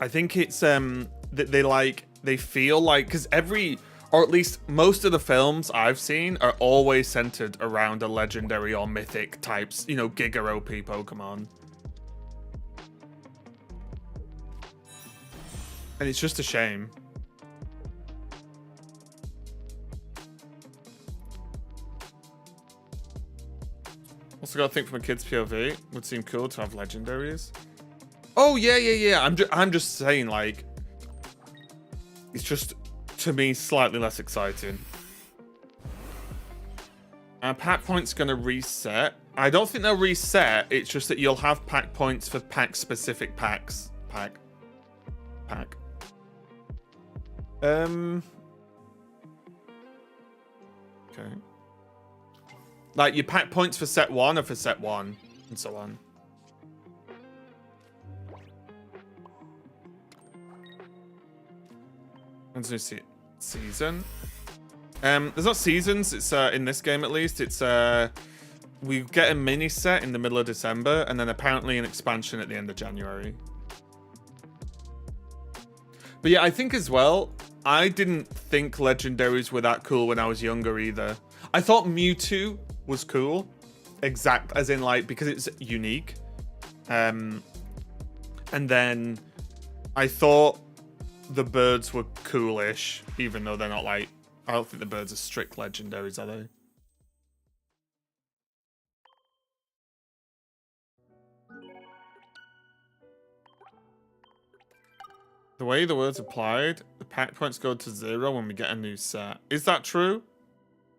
S1: I think it's they feel like, because or at least most of the films I've seen are always centered around a legendary or mythic types, you know, Giga OP Pokemon. And it's just a shame. Also gotta think from a kid's POV, would seem cool to have legendaries. Oh yeah. I'm just saying, like, it's just to me slightly less exciting. Pack points gonna reset. I don't think they'll reset. It's just that you'll have pack points for pack specific packs. Pack. Okay. Like, you pack points for set 1 or for set 1, and so on. When's new season? There's not seasons. It's in this game at least. It's we get a mini set in the middle of December, and then apparently an expansion at the end of January. But yeah, I think as well, I didn't think legendaries were that cool when I was younger either. I thought Mewtwo was cool, as in like because it's unique. And then I thought the birds were coolish, even though they're not like. I don't think the birds are strict legendaries, are they? The way the word's applied, the pack points go to 0 when we get a new set. Is that true?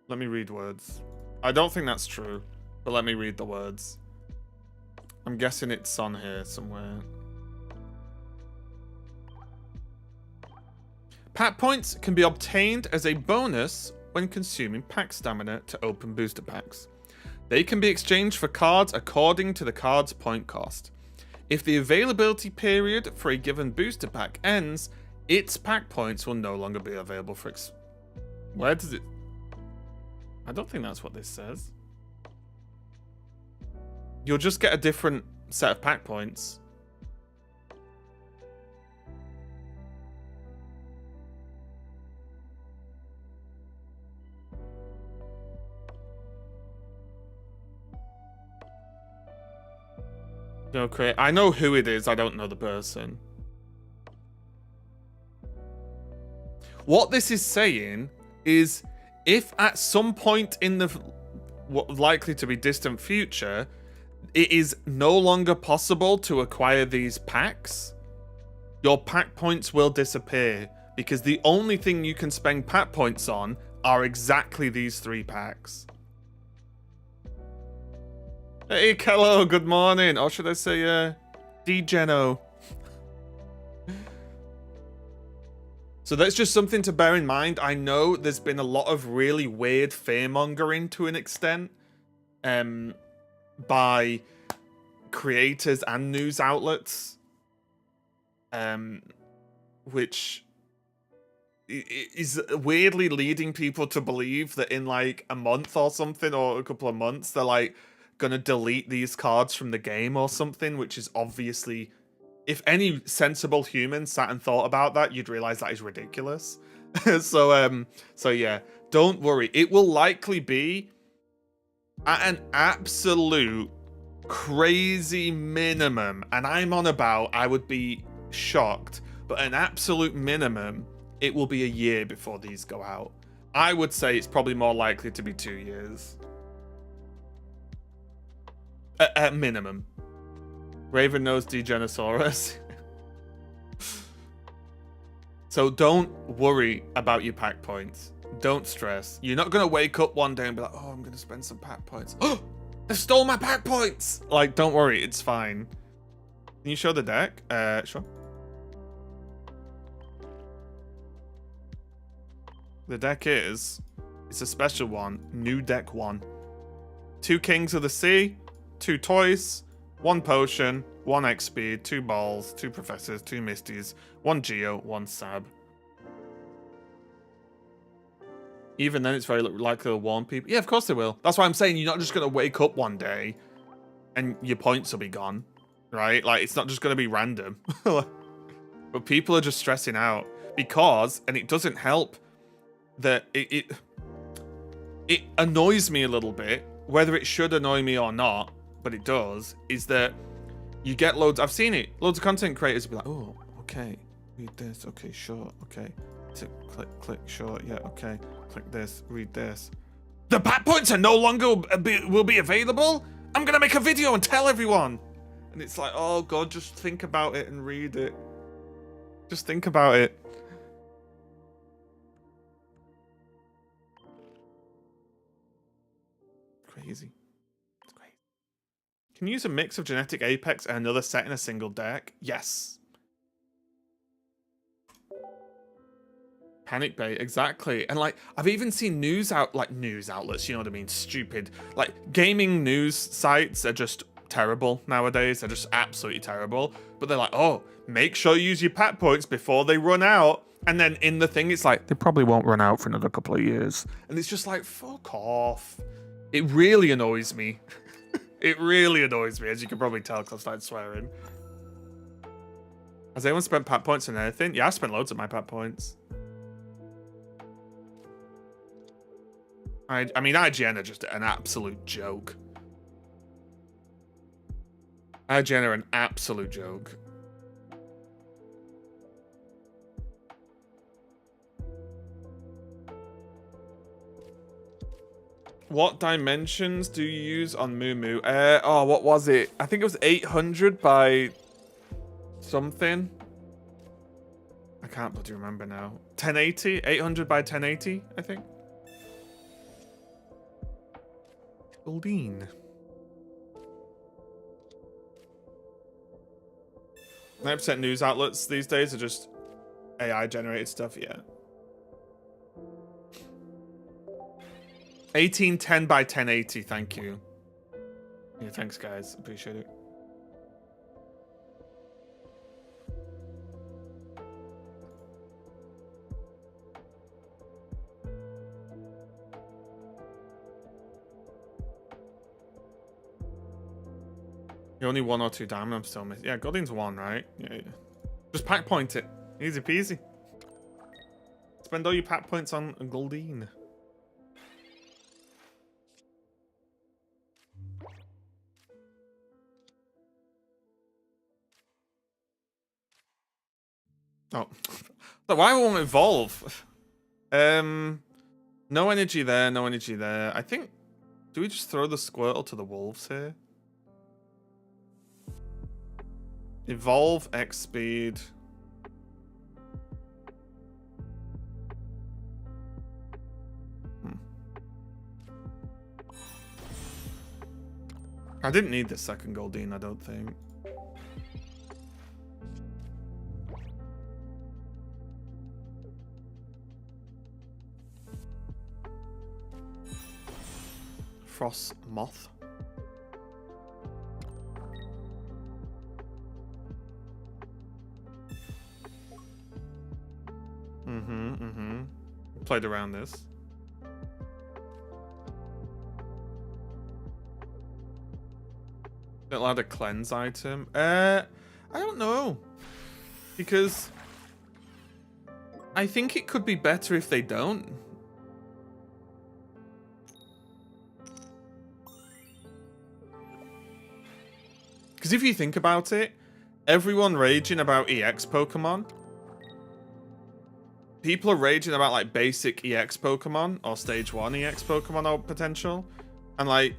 S1: Let me read words. I don't think that's true, but let me read the words. I'm guessing it's on here somewhere. Pack points can be obtained as a bonus when consuming pack stamina to open booster packs. They can be exchanged for cards according to the card's point cost. If the availability period for a given booster pack ends, its pack points will no longer be available for Where does it... I don't think that's what this says. You'll just get a different set of pack points. Okay, I know who it is, I don't know the person. What this is saying is, if at some point in the likely to be distant future, it is no longer possible to acquire these packs, your pack points will disappear, because the only thing you can spend pack points on are exactly these 3 packs. Hey, Kello, good morning. Or should I say, D-Geno. So that's just something to bear in mind. I know there's been a lot of really weird fear-mongering to an extent by creators and news outlets, which is weirdly leading people to believe that in like a month or something, or a couple of months, they're like gonna delete these cards from the game or something, which is obviously, if any sensible human sat and thought about that, you'd realize that is ridiculous. So yeah, don't worry. It will likely be at an absolute crazy minimum, and I'm on about, I would be shocked, but an absolute minimum, it will be a year before these go out. I would say it's probably more likely to be 2 years. At minimum. Raven knows Degenosaurus. So don't worry about your pack points. Don't stress. You're not going to wake up one day and be like, oh, I'm going to spend some pack points. Oh, they stole my pack points. Like, don't worry. It's fine. Can you show the deck? Sure. The deck is, it's a special one. New deck 1. 2 Kings of the Sea. 2 toys, 1 potion, 1 X speed, 2 balls, 2 professors, 2 misties, 1 geo, 1 sab. Even then, it's very likely to warn people. Yeah, of course they will. That's why I'm saying you're not just going to wake up one day and your points will be gone, right? Like, it's not just going to be random. But people are just stressing out because, and it doesn't help that it annoys me a little bit, whether it should annoy me or not, but it does, is that you get loads, I've seen it, loads of content creators will be like, oh, okay, read this, okay, sure, okay, click, sure, yeah, okay, click this, read this. The pack points are no longer will be available? I'm gonna make a video and tell everyone. And it's like, oh god, just think about it and read it. Just think about it. Crazy. It's crazy. Can you use a mix of genetic apex and another set in a single deck? Yes. Panic bait, exactly. And like, I've even seen news outlets, you know what I mean? Stupid. Like, gaming news sites are just terrible nowadays. They're just absolutely terrible. But they're like, oh, make sure you use your pack points before they run out. And then in the thing, it's like, they probably won't run out for another couple of years. And it's just like, fuck off. It really annoys me. It really annoys me, as you can probably tell because I started swearing. Has anyone spent pat points on anything? Yeah, I spent loads of my pat points. I mean, IGN are just an absolute joke. IGN are an absolute joke. What dimensions do you use on Moo? Oh, what was it? I think it was 800 by something. I can't bloody remember now. 1080? 800 by 1080, I think. Goldine. 9% news outlets these days are just AI generated stuff, yeah. 1810 by 1080, thank you. Yeah, thanks guys, appreciate it. You're only 1 or 2 diamond, I'm still missing. Yeah, Godin's 1, right? Yeah. Just pack point it. Easy peasy. Spend all your pack points on Goldine. Oh. So why won't it evolve? No energy there, no energy there. I think... Do we just throw the Squirtle to the wolves here? Evolve, X speed. I didn't need this second Goldine, I don't think. Frost Moth. Played around this. Not allowed a cleanse item. I don't know. Because I think it could be better if they don't. Because if you think about it, everyone raging about EX Pokemon. People are raging about like basic EX Pokemon or stage 1 EX Pokemon or potential. And like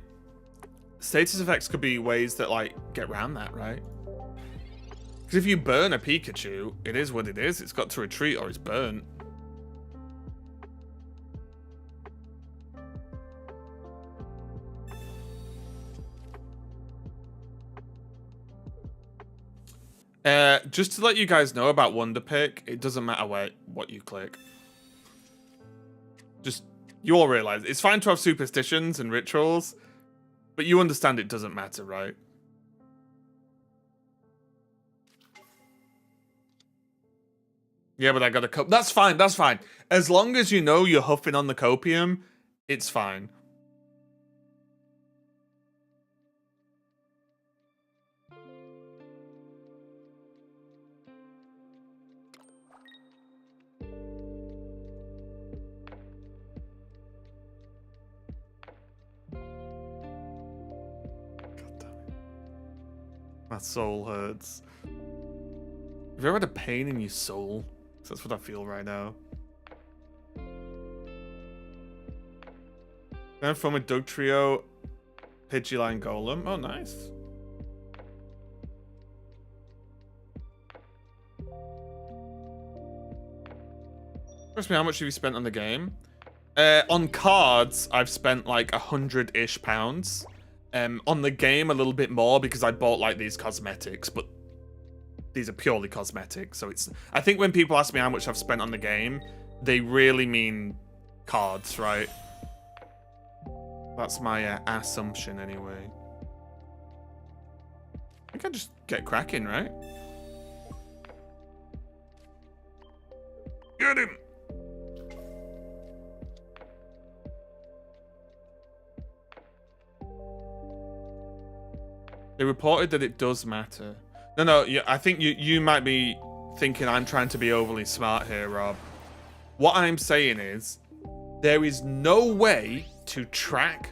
S1: status effects could be ways that like get around that, right? Because if you burn a Pikachu, it is what it is. It's got to retreat or it's burnt. Just to let you guys know about Wonder Pick, it doesn't matter what you click. Just, you all realize, it's fine to have superstitions and rituals, but you understand it doesn't matter, right? Yeah, but I got a cope. That's fine, that's fine. As long as you know you're huffing on the copium, it's fine. My soul hurts. Have you ever had a pain in your soul? That's what I feel right now. Then from a Doug Trio, Pidgeline Golem. Oh, nice. Ask me, how much have you spent on the game? On cards, I've spent like 100-ish pounds. On the game, a little bit more because I bought like these cosmetics, but these are purely cosmetics. So it's, I think when people ask me how much I've spent on the game, they really mean cards, right? That's my assumption anyway. I can just get cracking, right? Get him! They reported that it does matter. No, yeah, I think you might be thinking I'm trying to be overly smart here, Rob. What I'm saying is, there is no way to track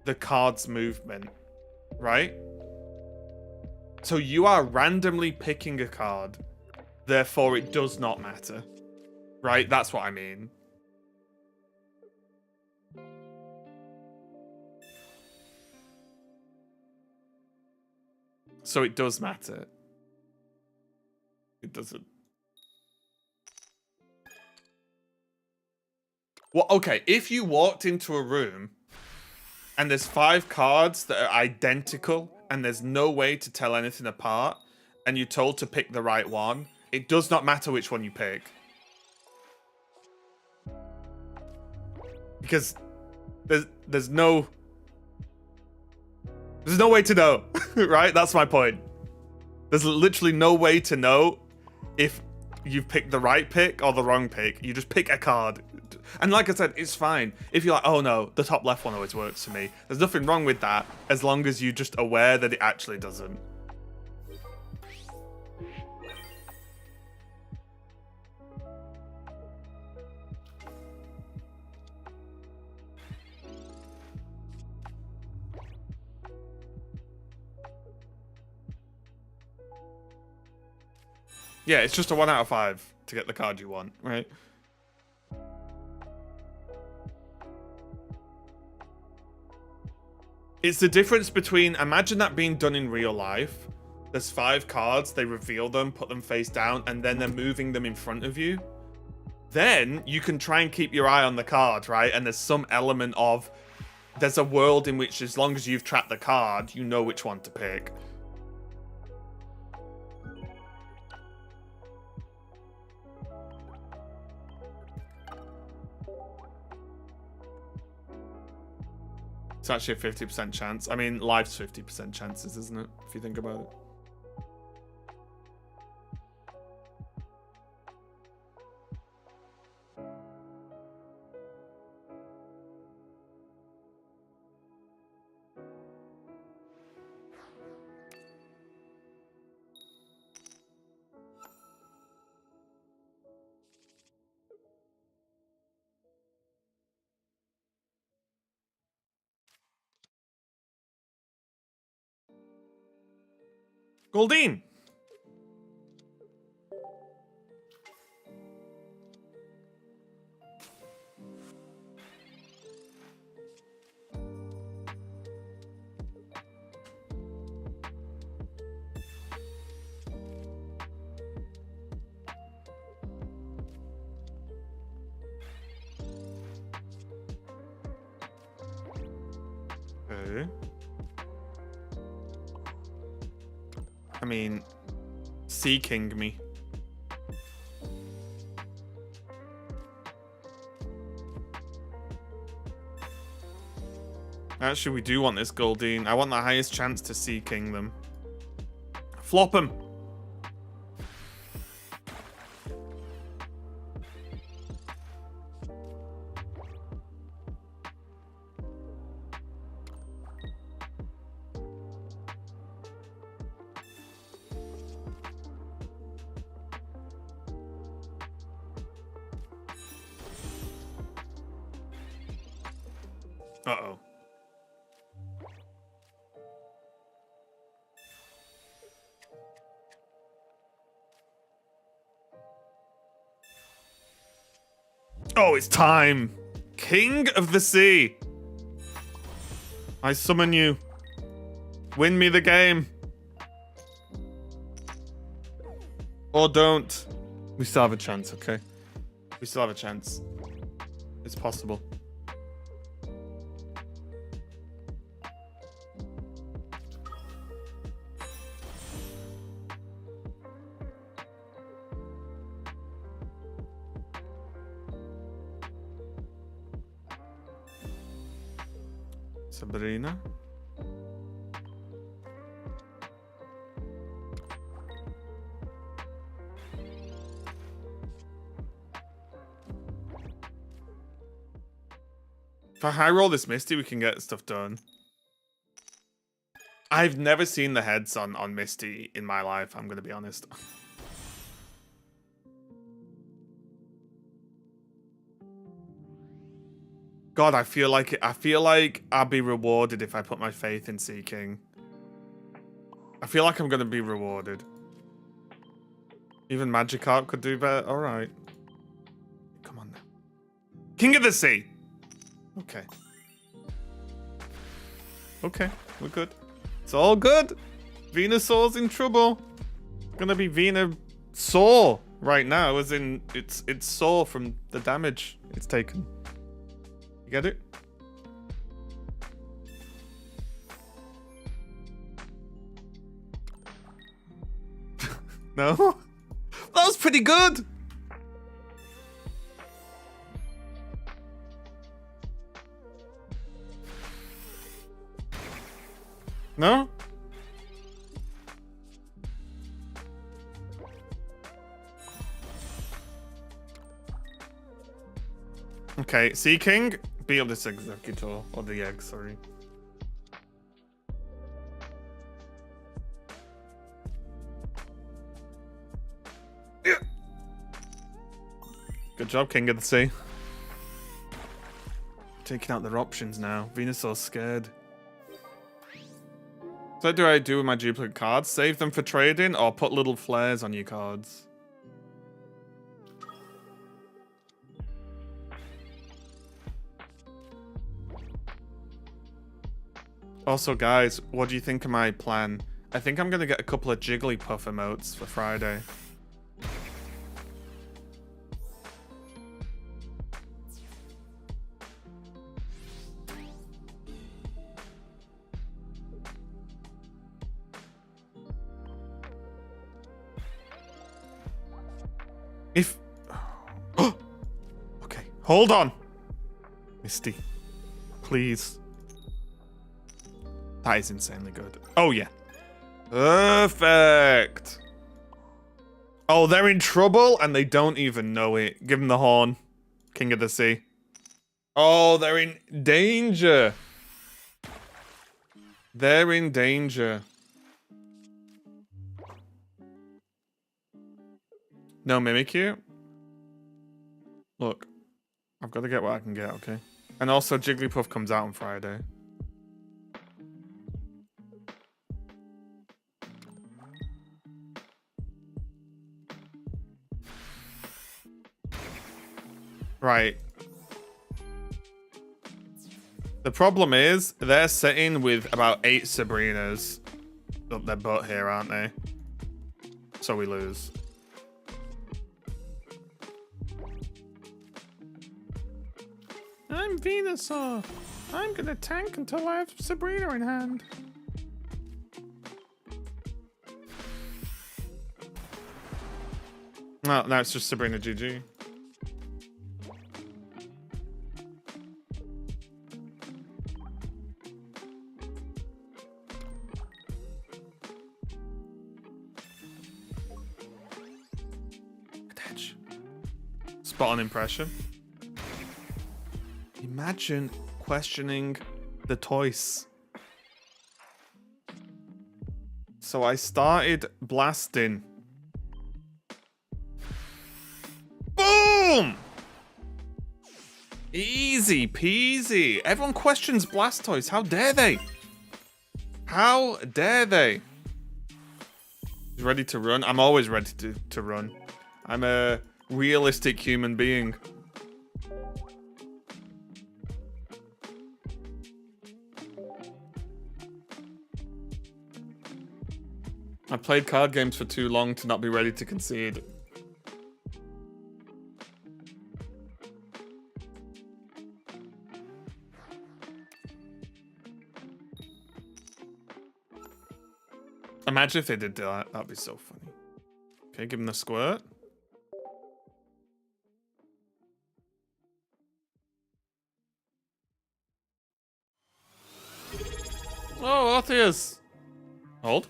S1: the card's movement, right? So you are randomly picking a card, therefore it does not matter, right? That's what I mean. So it does matter. It doesn't. Well, okay, if you walked into a room and there's 5 cards that are identical and there's no way to tell anything apart and you're told to pick the right one, it does not matter which one you pick. Because there's no way to know, right? That's my point. There's literally no way to know if you've picked the right pick or the wrong pick. You just pick a card. And like I said, it's fine. If you're like, oh no, the top left one always works for me. There's nothing wrong with that, as long as you're just aware that it actually doesn't. Yeah, it's just a 1 out of 5 to get the card you want, right? It's the difference between, imagine that being done in real life. There's 5 cards, they reveal them, put them face down, and then they're moving them in front of you. Then you can try and keep your eye on the card, right? And there's some element of, there's a world in which as long as you've tracked the card, you know which one to pick. It's actually a 50% chance. I mean, life's 50% chances, isn't it? If you think about it. Goldine! Okay. I mean, seeking me. Actually, we do want this Goldine. I want the highest chance to seeking them. Flop them. Uh-oh. Oh, it's time. King of the Sea. I summon you. Win me the game. Or don't. We still have a chance, okay? We still have a chance. It's possible. Sabrina. If I high roll this Misty, we can get stuff done. I've never seen the heads on Misty in my life, I'm gonna be honest. God, I feel like I'll be rewarded if I put my faith in Seeking. I feel like I'm gonna be rewarded. Even Magikarp could do better. Alright. Come on now. King of the Sea! Okay. Okay, we're good. It's all good. Venusaur's in trouble. Gonna be Venusaur right now, as in it's sore from the damage it's taken. You get it? No? That was pretty good! No? Okay, Sea King, beat up this Executor, or the egg, sorry. Yeah. Good job, King of the Sea. Taking out their options now. Venusaur's scared. So what do I do with my duplicate cards? Save them for trading or put little flares on your cards? Also, guys, what do you think of my plan? I think I'm going to get a couple of Jigglypuff emotes for Friday. If... Okay, hold on. Misty, please. That is insanely good. Oh, yeah. Perfect. Oh, they're in trouble and they don't even know it. Give them the horn. King of the Sea. Oh, they're in danger. They're in danger. No Mimikyu? Look, I've got to get what I can get, okay? And also, Jigglypuff comes out on Friday. Right. The problem is, they're sitting with about 8 Sabrinas up their butt here, aren't they? So we lose. I'm Venusaur. I'm gonna tank until I have Sabrina in hand. No, now it's just Sabrina GG. Spot on impression. Imagine questioning the toys. So I started blasting. Boom! Easy peasy. Everyone questions Blastoise. How dare they? How dare they? He's ready to run. I'm always ready to run. I'm a realistic human being. I played card games for too long to not be ready to concede. Imagine if they did that. That'd be so funny. Okay, give him the squirt. Oh, Arceus. Hold.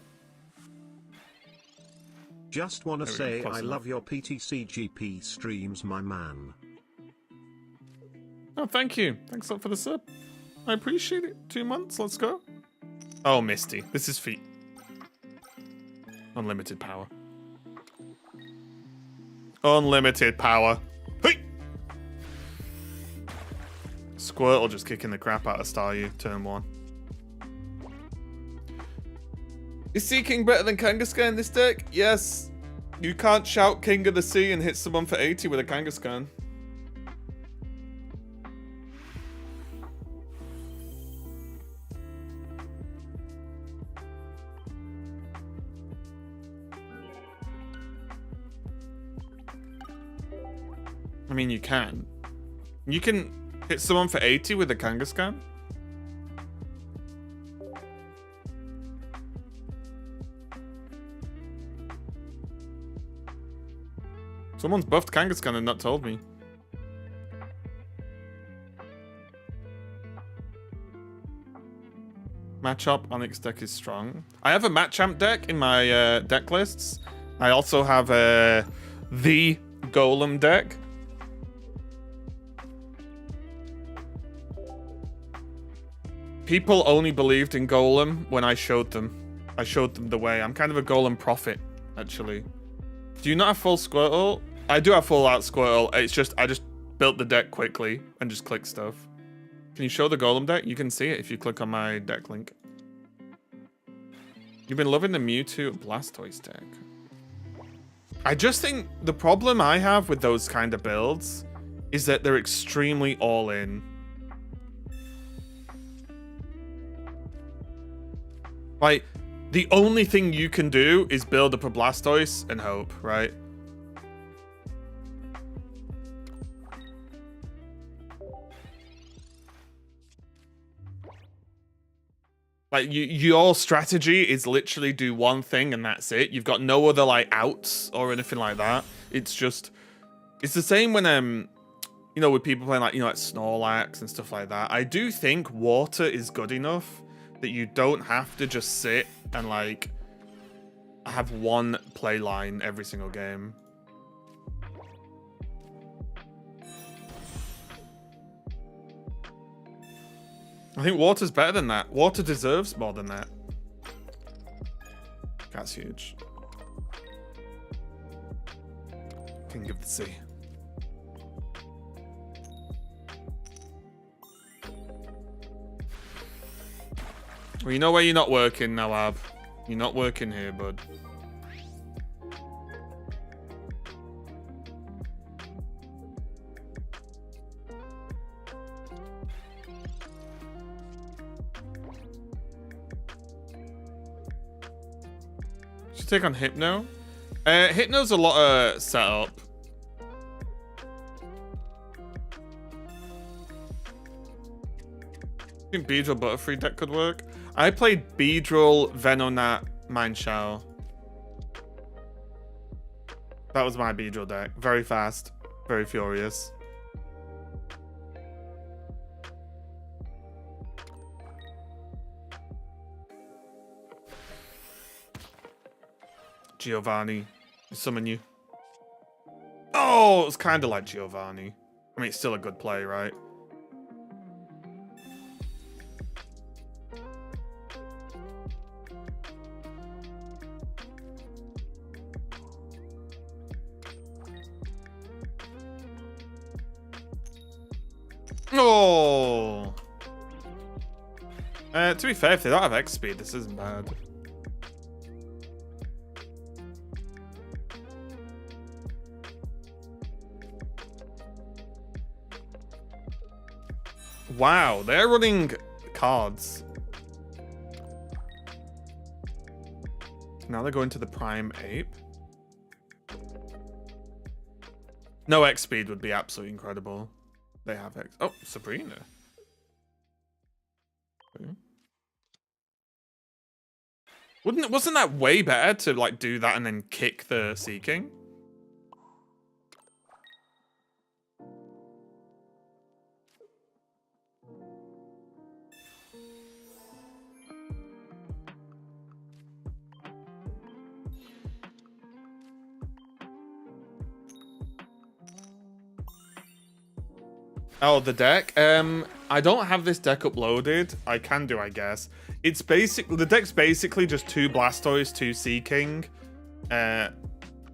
S4: Just wanna say I love your PTCGP streams, my man.
S1: Oh, thank you. Thanks a lot for the sub. I appreciate it. 2 months. Let's go. Oh, Misty. This is feet. Unlimited power. Unlimited power. Hey! Squirtle just kicking the crap out of Staryu. Turn 1. Is Sea King better than Kangaskhan in this deck? Yes. You can't shout King of the Sea and hit someone for 80 with a Kangaskhan. I mean, you can. You can hit someone for 80 with a Kangaskhan. Someone's buffed Kangaskhan and not told me. Matchup Onyx deck is strong. I have a Matchamp deck in my deck lists. I also have the Golem deck. People only believed in Golem when I showed them. I showed them the way. I'm kind of a Golem prophet, actually. Do you not have full Squirtle? I do have full out Squirtle. It's just, I just built the deck quickly and just clicked stuff. Can you show the Golem deck? You can see it if you click on my deck link. You've been loving the Mewtwo Blastoise deck. I just think the problem I have with those kind of builds is that they're extremely all in. Like, the only thing you can do is build up a Blastoise and hope, right? Like, your strategy is literally do one thing and that's it. You've got no other, like, outs or anything like that. It's just... It's the same when, you know, with people playing, like, you know, like Snorlax and stuff like that. I do think water is good enough that you don't have to just sit and, like, have one play line every single game. I think water's better than that. Water deserves more than that. That's huge. King of the Sea. Well, you know where you're not working, Nawab. You're not working here, bud. Should take on Hypno. Hypno's a lot of setup. I think Beedrill Butterfree deck could work. I played Beedrill, Venonat, Mineshower. That was my Beedrill deck. Very fast, very furious. Giovanni, summon you. Oh, it's kind of like Giovanni. I mean, it's still a good play, right? Oh. To be fair, if they don't have X speed, this isn't bad. Wow, they're running cards. Now they're going to the Prime Ape. No X speed would be absolutely incredible. They have X. Oh, Sabrina. Okay. Wasn't that way better to like do that and then kick the Sea King? Oh, the deck. I don't have this deck uploaded. I can do, I guess. It's basically the deck's basically just 2 Blastoise, 2 Sea King,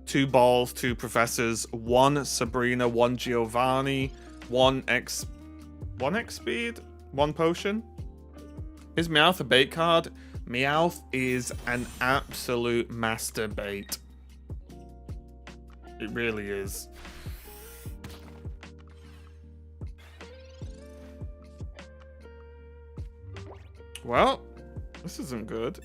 S1: 2 Balls, 2 Professors, 1 Sabrina, 1 Giovanni, 1 Speed, 1 Potion. Is Meowth a bait card? Meowth is an absolute master bait. It really is. Well, this isn't good.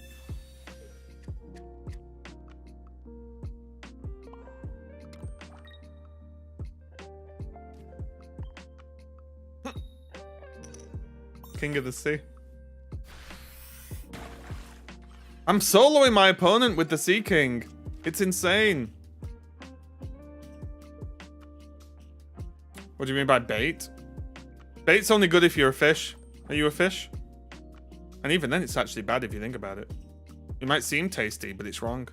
S1: King of the Sea. I'm soloing my opponent with the Sea King. It's insane. What do you mean by bait? Bait's only good if you're a fish. Are you a fish? And even then, it's actually bad if you think about it. It might seem tasty, but it's wrong.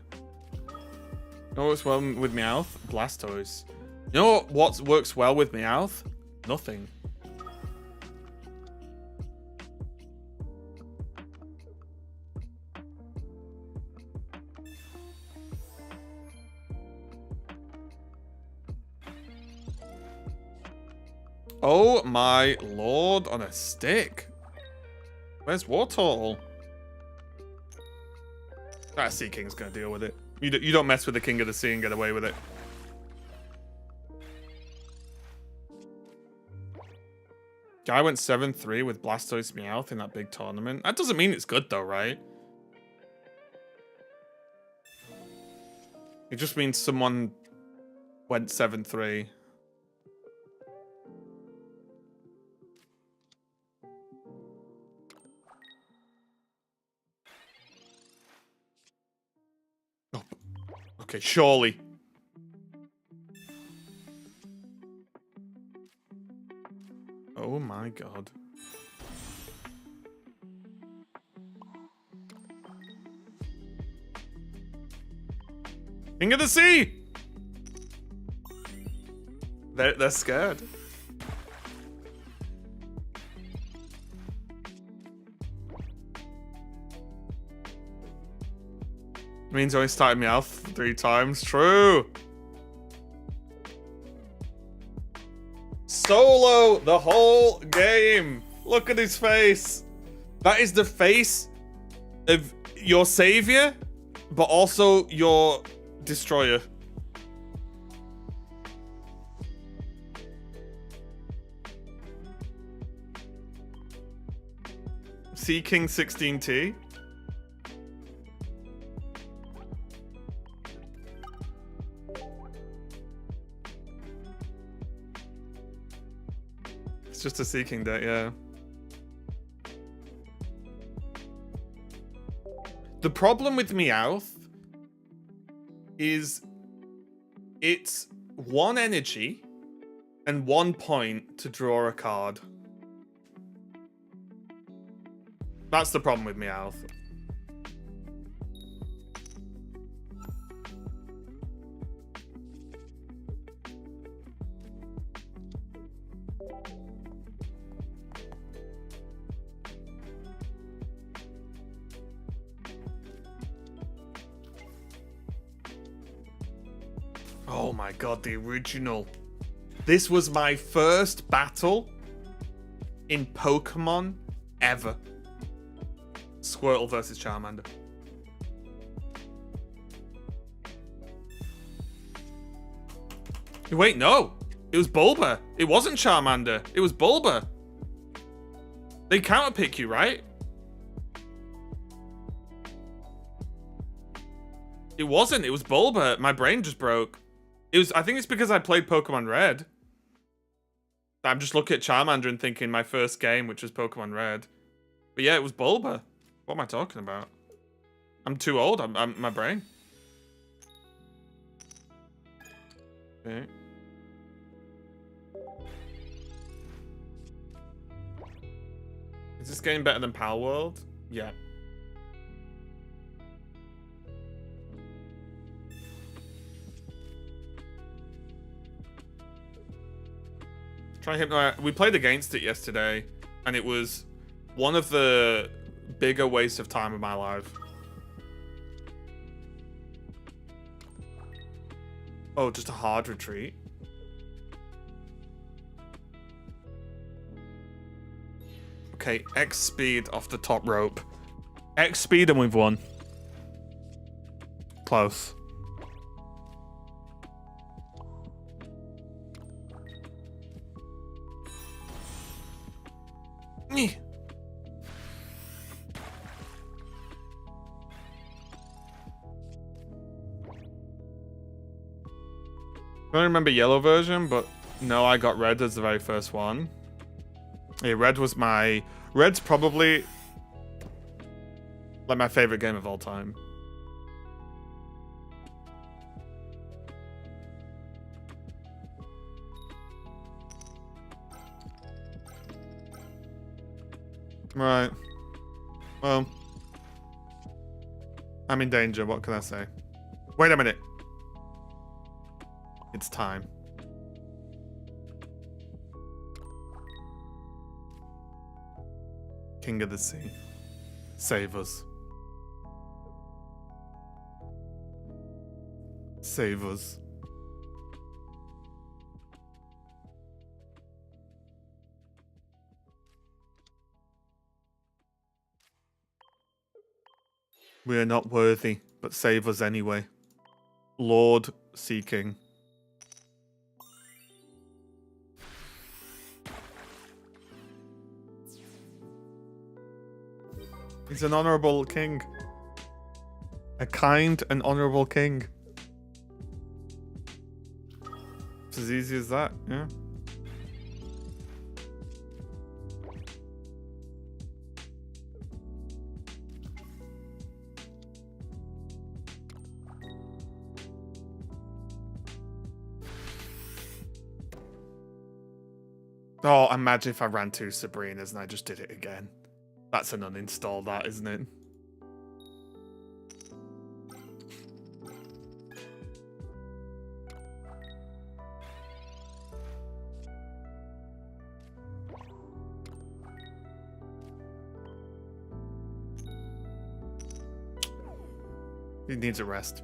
S1: You know what's well with Meowth? Blastoise. You know what works well with Meowth? Nothing. Oh my lord, on a stick. Where's Wartortle? That Sea King's gonna deal with it. You don't mess with the King of the Sea and get away with it. Guy went 7-3 with Blastoise Meowth in that big tournament. That doesn't mean it's good though, right? It just means someone went 7-3. Oh, okay, surely. Oh my god. King of the Sea! They're scared. Means only started Meowth 3 times. True. Solo the whole game. Look at his face. That is the face of your savior, but also your destroyer. Sea King 16T. It's just a Sea King deck, yeah. The problem with Meowth is it's 1 energy and 1 point to draw a card. That's the problem with Meowth. Oh my god, the original. This was my first battle in Pokemon ever. Squirtle versus Charmander. Wait, no. It was Bulba. It wasn't Charmander. It was Bulba. They counterpick you, right? It wasn't. It was Bulba. My brain just broke. It was. I think it's because I played Pokemon Red. I'm just looking at Charmander and thinking my first game, which was Pokemon Red. But yeah, it was Bulba. What am I talking about? I'm too old. I'm my brain. Okay. Is this game better than Pal World? Yeah. Try Hypno. We played against it yesterday, and it was one of the bigger wastes of time of my life. Oh, just a hard retreat. Okay, X speed off the top rope. X speed and we've won. Close. Me. I don't remember yellow version, but no, I got red as the very first one. Yeah, red's probably like my favorite game of all time. Right. Well, I'm in danger. What can I say? Wait a minute. It's time. King of the Sea. Save us. Save us. We are not worthy, but save us anyway. Lord Sea King. He's an honorable king. A kind and honorable king. It's as easy as that, yeah. Oh, imagine if I ran two Sabrinas and I just did it again. That's an uninstall, that, isn't it? He needs a rest.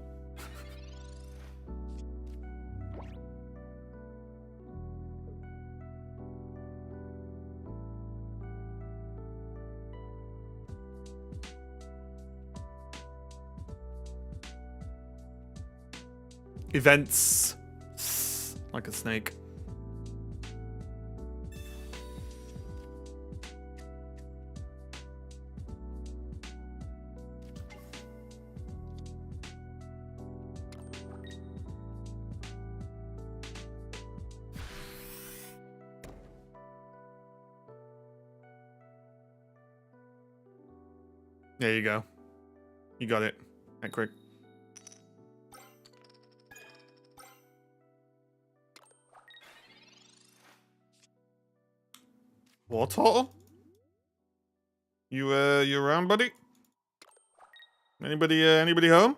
S1: Events. Like a snake. There you go. You got it. That quick. War Turtle? You around, buddy? Anybody home?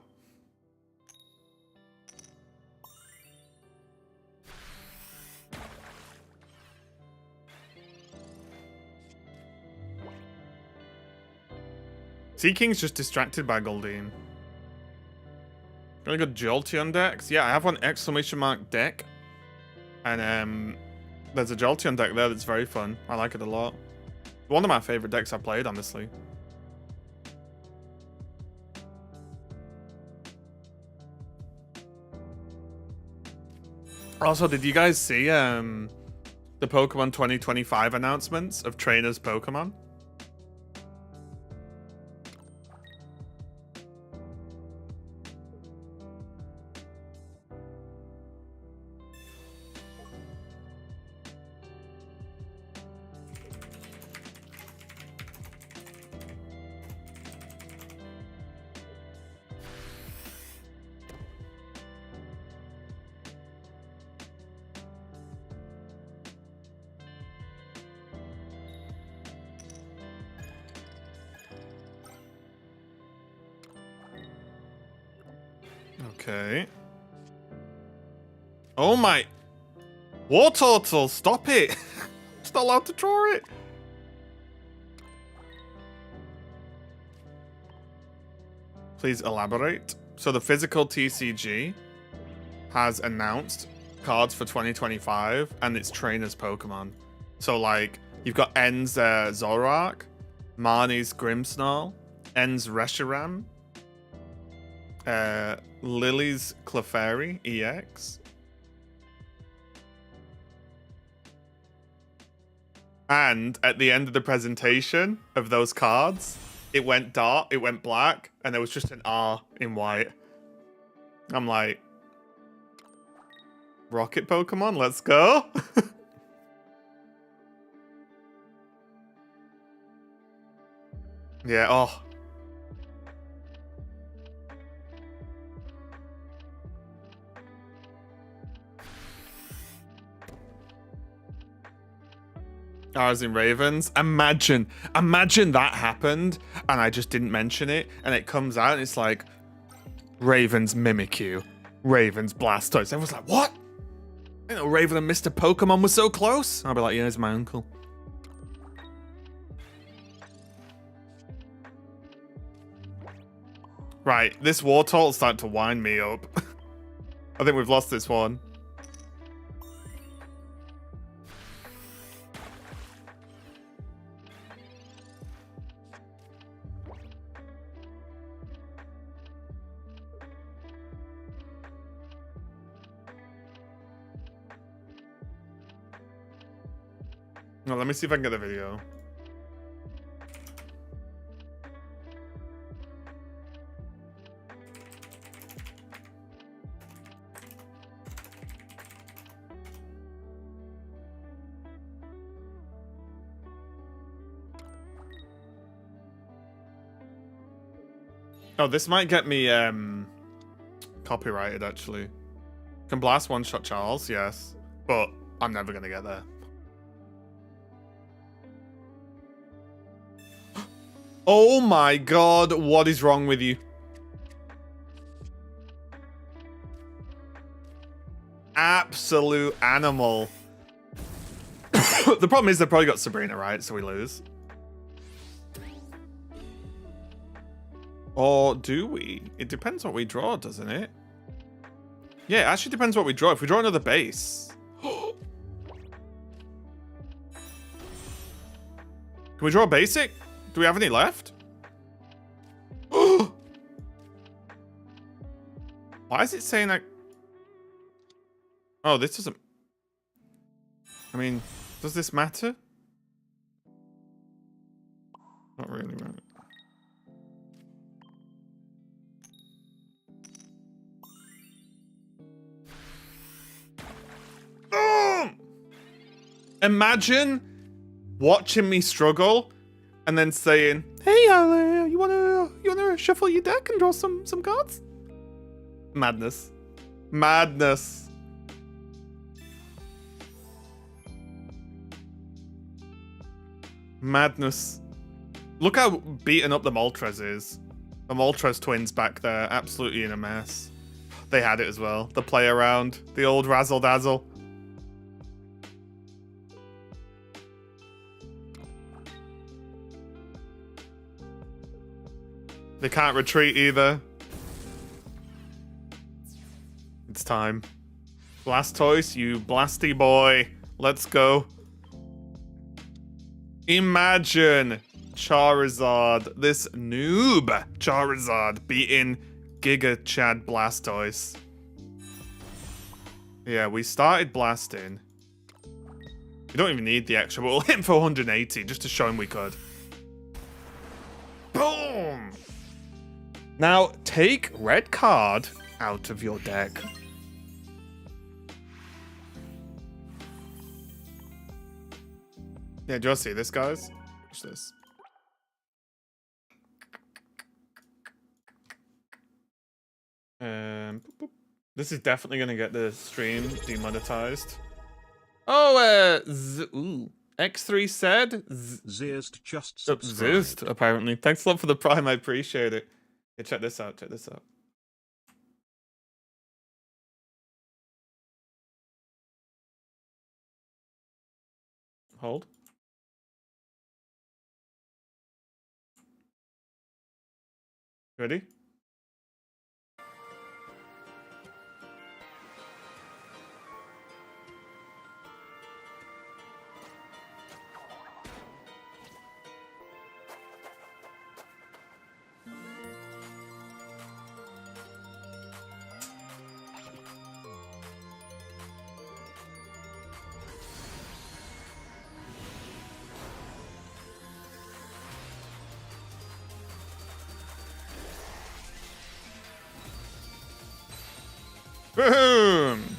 S1: Sea King's just distracted by Goldeen. Gonna go Jolteon decks? Yeah, I have one exclamation mark deck. And there's a Jolteon deck there that's very fun. I like it a lot. One of my favorite decks I've played, honestly. Also, did you guys see the Pokemon 2025 announcements of trainers Pokemon? Okay. Oh my... War Turtle, stop it! not allowed to draw it. Please elaborate. So the physical TCG has announced cards for 2025 and its trainers Pokemon. So like you've got En's Zoroark, Marnie's Grimmsnarl, En's Reshiram, Lily's Clefairy EX. And at the end of the presentation of those cards, it went dark, it went black, and there was just an R in white. I'm like, Rocket Pokemon, let's go. Yeah, oh. Ours in Ravens. Imagine that happened and I just didn't mention it and it comes out and it's like Ravens Mimikyu, Ravens Blastoise. Everyone's like, what? I didn't know Raven and Mr. Pokemon were so close. I'll be like, yeah, he's my uncle. Right, this Wartortle's starting to wind me up. I think we've lost this one. No, let me see if I can get the video. Oh, this might get me copyrighted actually. Can blast one shot Charles, yes. But I'm never gonna get there. Oh my god, what is wrong with you? Absolute animal. The problem is they probably got Sabrina, right? So we lose. Or do we? It depends what we draw, doesn't it? Yeah, it actually depends what we draw. If we draw another base. Can we draw a basic? Do we have any left? Why is it saying that? Oh, this doesn't... I mean, does this matter? Not really, right? Imagine watching me struggle and then saying, "Hey, you wanna shuffle your deck and draw some cards?" Madness, madness. Madness. Look how beaten up the Moltres is. The Moltres twins back there, absolutely in a mess. They had it as well. The play around, the old razzle dazzle. They can't retreat either. It's time. Blastoise, you blasty boy. Let's go. Imagine Charizard, this noob Charizard beating Giga Chad Blastoise. Yeah, we started blasting. We don't even need the extra, but we'll hit him for 180 just to show him we could. Boom! Now, take red card out of your deck. Yeah, do you want to see this, guys? Watch this. Boop, boop. This is definitely going to get the stream demonetized. Oh, X3 said?
S4: Zist just
S1: Oh,
S4: subscribed.
S1: Zist, apparently. Thanks a lot for the prime, I appreciate it. Yeah, check this out, check this out. Hold. Ready? Boom!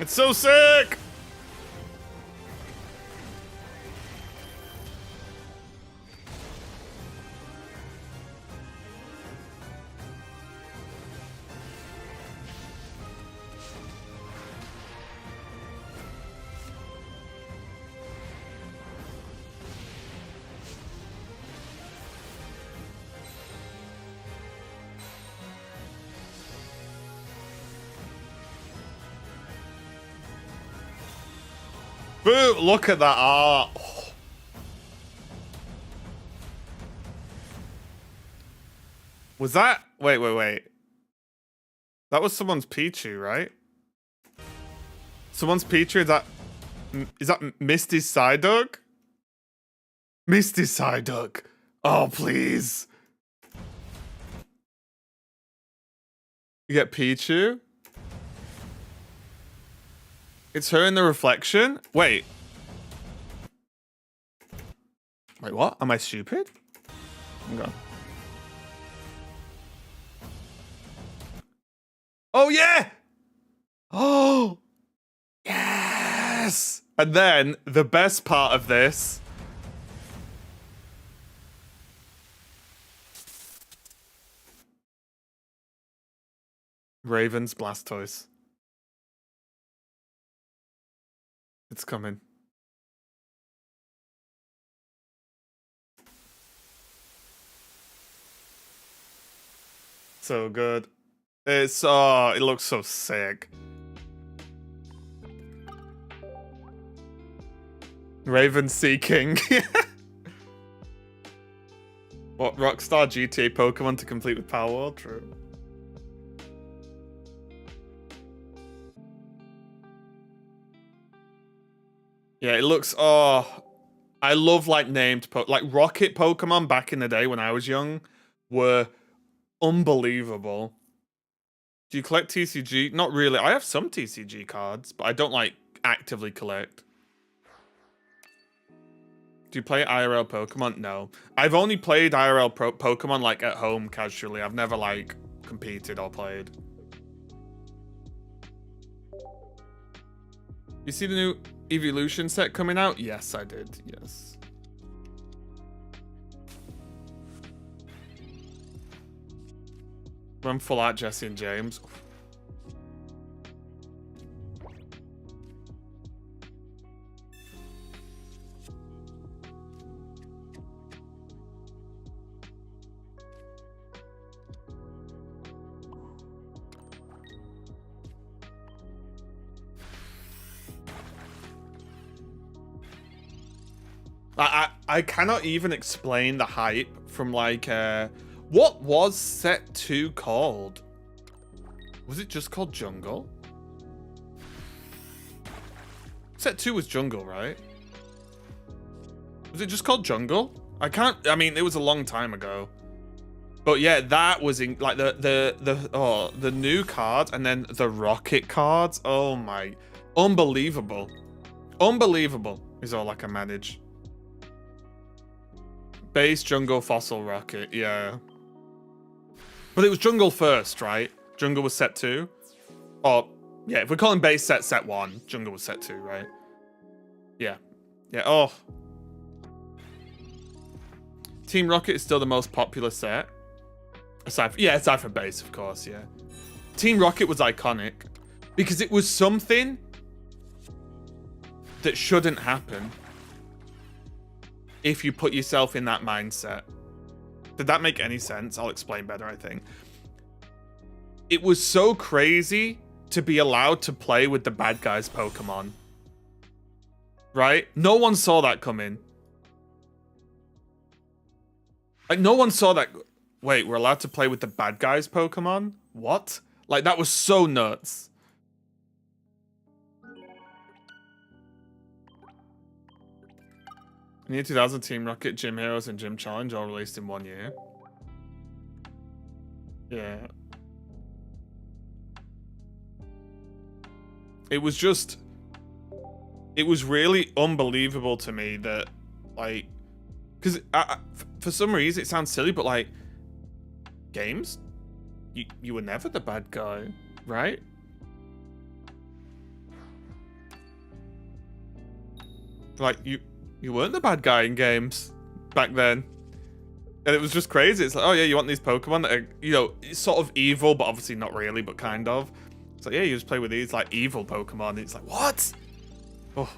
S1: It's so sick! Boo! Look at that art. Oh. Was that? Wait. That was someone's Pichu, right? Someone's Pichu. Is that Misty's Psyduck? Misty's Psyduck. Oh, please. You get Pichu. It's her in the reflection? Wait, what? Am I stupid? Okay. Oh, yeah! Oh! Yes! And then, the best part of this... Raven's Blastoise. It's coming. So good. It looks so sick. Raven Seeking. What, Rockstar GTA Pokemon to complete with Power World? True. Yeah, it looks, I love like named, like Rocket Pokemon back in the day when I was young were unbelievable. Do you collect TCG? Not really. I have some TCG cards, but I don't like actively collect. Do you play IRL Pokemon? No. I've only played IRL Pokemon like at home casually. I've never like competed or played. You see the new Evolution set coming out? Yes, I did. Yes. Run full out Jesse and James. I cannot even explain the hype from like what was set 2 called? Was it just called Jungle? Set 2 was Jungle, right? Was it just called Jungle? I mean, it was a long time ago. But yeah, that was in like the new card and then the rocket cards. Oh my, unbelievable, unbelievable is all I can manage. Base, jungle, fossil, rocket, yeah. But it was jungle first, right? Jungle was set 2. Or yeah, if we're calling base set 1, jungle was set 2, right? Yeah, yeah. Oh, Team Rocket is still the most popular set. Aside from base, of course, yeah. Team Rocket was iconic because it was something that shouldn't happen if you put yourself in that mindset. Did that make any sense? I'll explain better, I think. It was so crazy to be allowed to play with the bad guys' Pokemon. Right? No one saw that coming. Like, no one saw that. Wait, we're allowed to play with the bad guys' Pokemon? What? Like, that was so nuts. In the year 2000, Team Rocket, Gym Heroes, and Gym Challenge all released in 1 year. Yeah. It was just... It was really unbelievable to me that, like... Because for some reason, it sounds silly, but, like... Games? You were never the bad guy, right? Like, you weren't the bad guy in games back then. And it was just crazy. It's like, oh yeah, you want these Pokemon that are, you know, sort of evil, but obviously not really, but kind of. It's like, yeah, you just play with these, like, evil Pokemon. And it's like, what? Oh.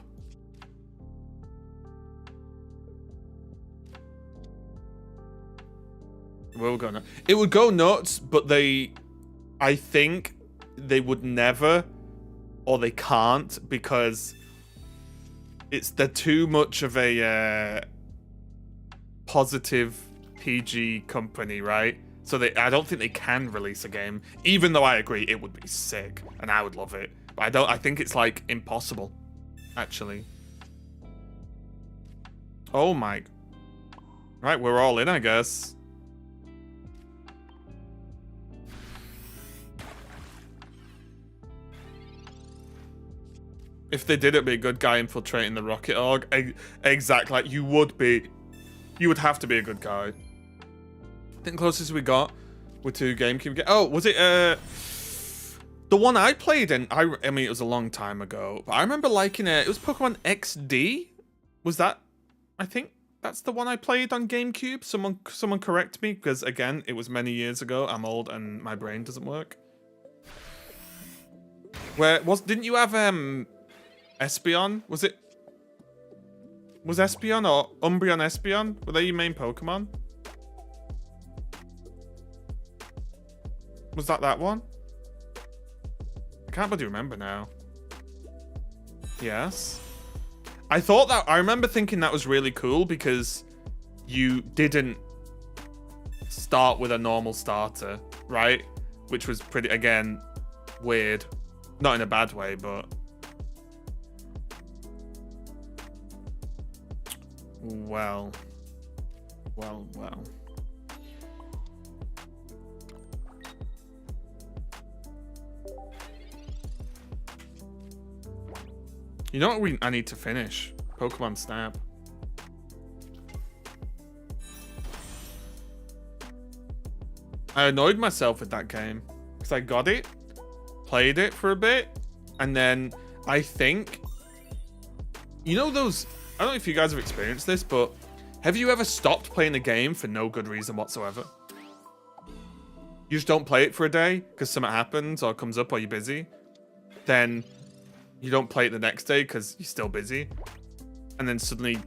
S1: We'll go nuts. It would go nuts, but I think they would never, or they can't, because they're too much of a positive PG company, right? So I don't think they can release a game, even though I agree it would be sick and I would love it. But I think it's like impossible, actually. Oh my. Right, we're all in, I guess. If they did, it'd be a good guy infiltrating the Rocket Org. Exactly, like you would have to be a good guy. I think the closest we got were 2 GameCube games. Oh, was it the one I played in? I mean, it was a long time ago, but I remember liking it. It was Pokemon XD. Was that? I think that's the one I played on GameCube. Someone correct me, because again, it was many years ago. I'm old and my brain doesn't work. Didn't you have Espeon? Was Espeon or Umbreon Espeon? Were they your main Pokemon? Was that one? I can't really remember now. Yes. I remember thinking that was really cool because you didn't start with a normal starter, right? Which was pretty, again, weird. Not in a bad way, but... Well. You know what I need to finish? Pokemon Snap. I annoyed myself with that game because I got it, played it for a bit, and then I think, you know those, I don't know if you guys have experienced this, but have you ever stopped playing a game for no good reason whatsoever? You just don't play it for a day because something happens or comes up or you're busy. Then you don't play it the next day because you're still busy. And then suddenly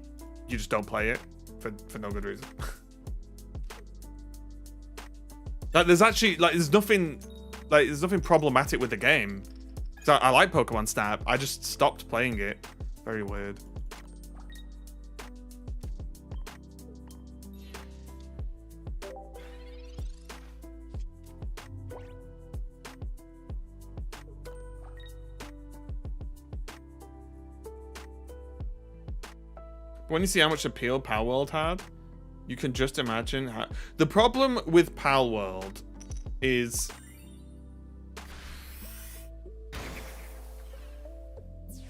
S1: you just don't play it for no good reason. Like there's actually, like there's nothing problematic with the game. So I like Pokemon Snap. I just stopped playing it. Very weird. When you see how much appeal Power World had, You can just imagine how... The problem with Pal World is...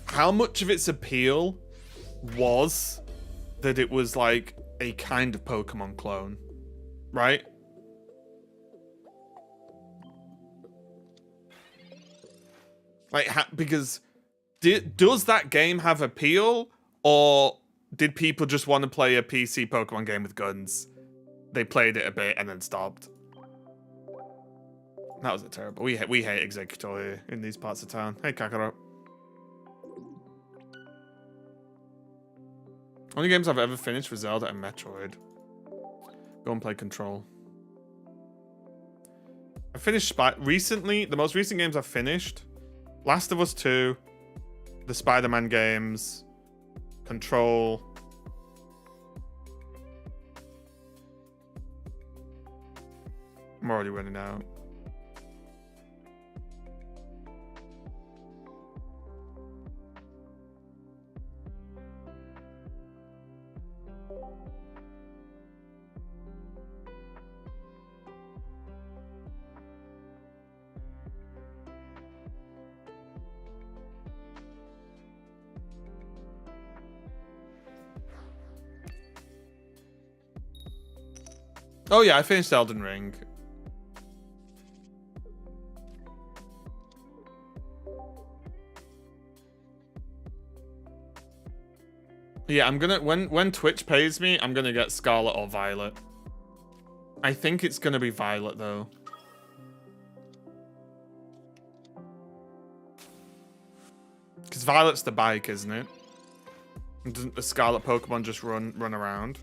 S1: how much of its appeal was that it was like a kind of Pokemon clone, right? Like, because does that game have appeal, or did people just want to play a PC Pokemon game with guns? They played it a bit and then stopped. That was terrible. We hate Executor here in these parts of town. Hey, Kakarot. Only games I've ever finished were Zelda and Metroid. Go and play Control. I finished recently. The most recent games I've finished: Last of Us 2, the Spider-Man games, Control. I'm already running out. Oh yeah, I finished Elden Ring. Yeah, I'm gonna when Twitch pays me, I'm gonna get Scarlet or Violet. I think it's gonna be Violet though. Because Violet's the bike, isn't it? And doesn't the Scarlet Pokemon just run around?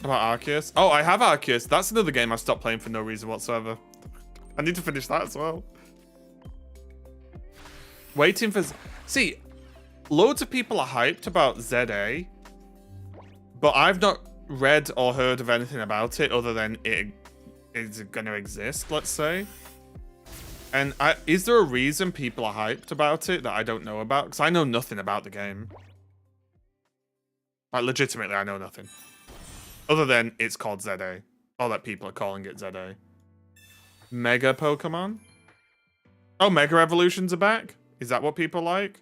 S1: About Arceus? Oh, I have Arceus. That's another game I stopped playing for no reason whatsoever. I need to finish that as well. Waiting for... See, loads of people are hyped about ZA, but I've not read or heard of anything about it other than it is going to exist, let's say. And is there a reason people are hyped about it that I don't know about? Because I know nothing about the game. Like, legitimately, I know nothing. Other than it's called ZA. Or that people are calling it ZA. Mega Pokemon? Oh, Mega Evolutions are back? Is that what people like?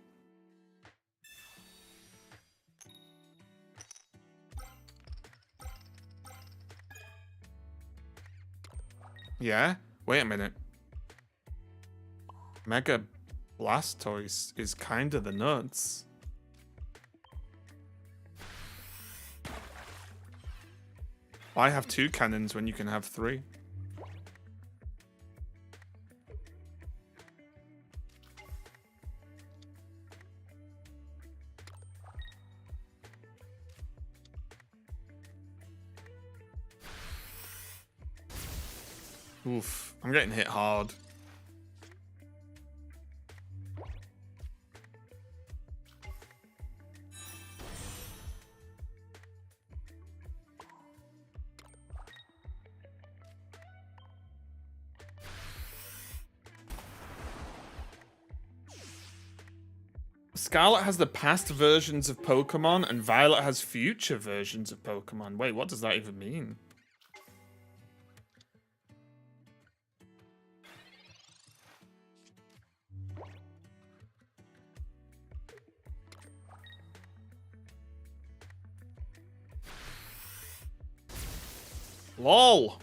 S1: Yeah? Wait a minute. Mega Blastoise is kind of the nuts. Why have 2 cannons when you can have 3? Oof, I'm getting hit hard. Scarlet has the past versions of Pokemon and Violet has future versions of Pokemon. Wait, what does that even mean? LOL!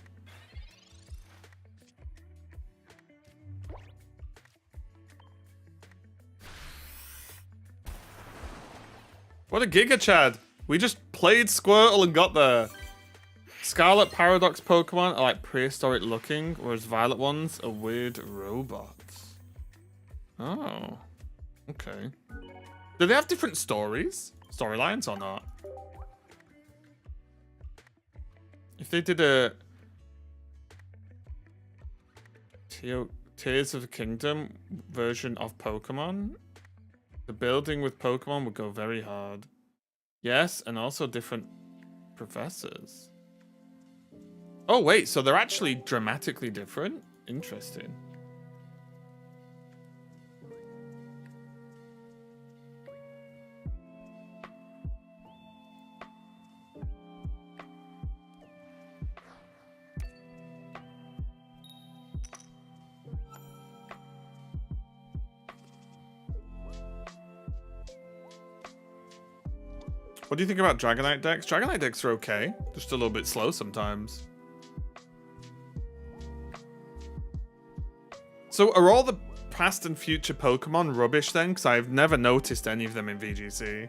S1: What a Giga Chad! We just played Squirtle and got there. Scarlet Paradox Pokemon are like prehistoric looking, whereas Violet ones are weird robots. Oh. Okay. Do they have different storylines or not? If they did a Tears of the Kingdom version of Pokemon, the building with Pokemon would go very hard. Yes, and also different professors. Oh wait, so they're actually dramatically different? Interesting. What do you think about Dragonite decks? Dragonite decks are okay. Just a little bit slow sometimes. So are all the past and future Pokemon rubbish then? Because I've never noticed any of them in VGC.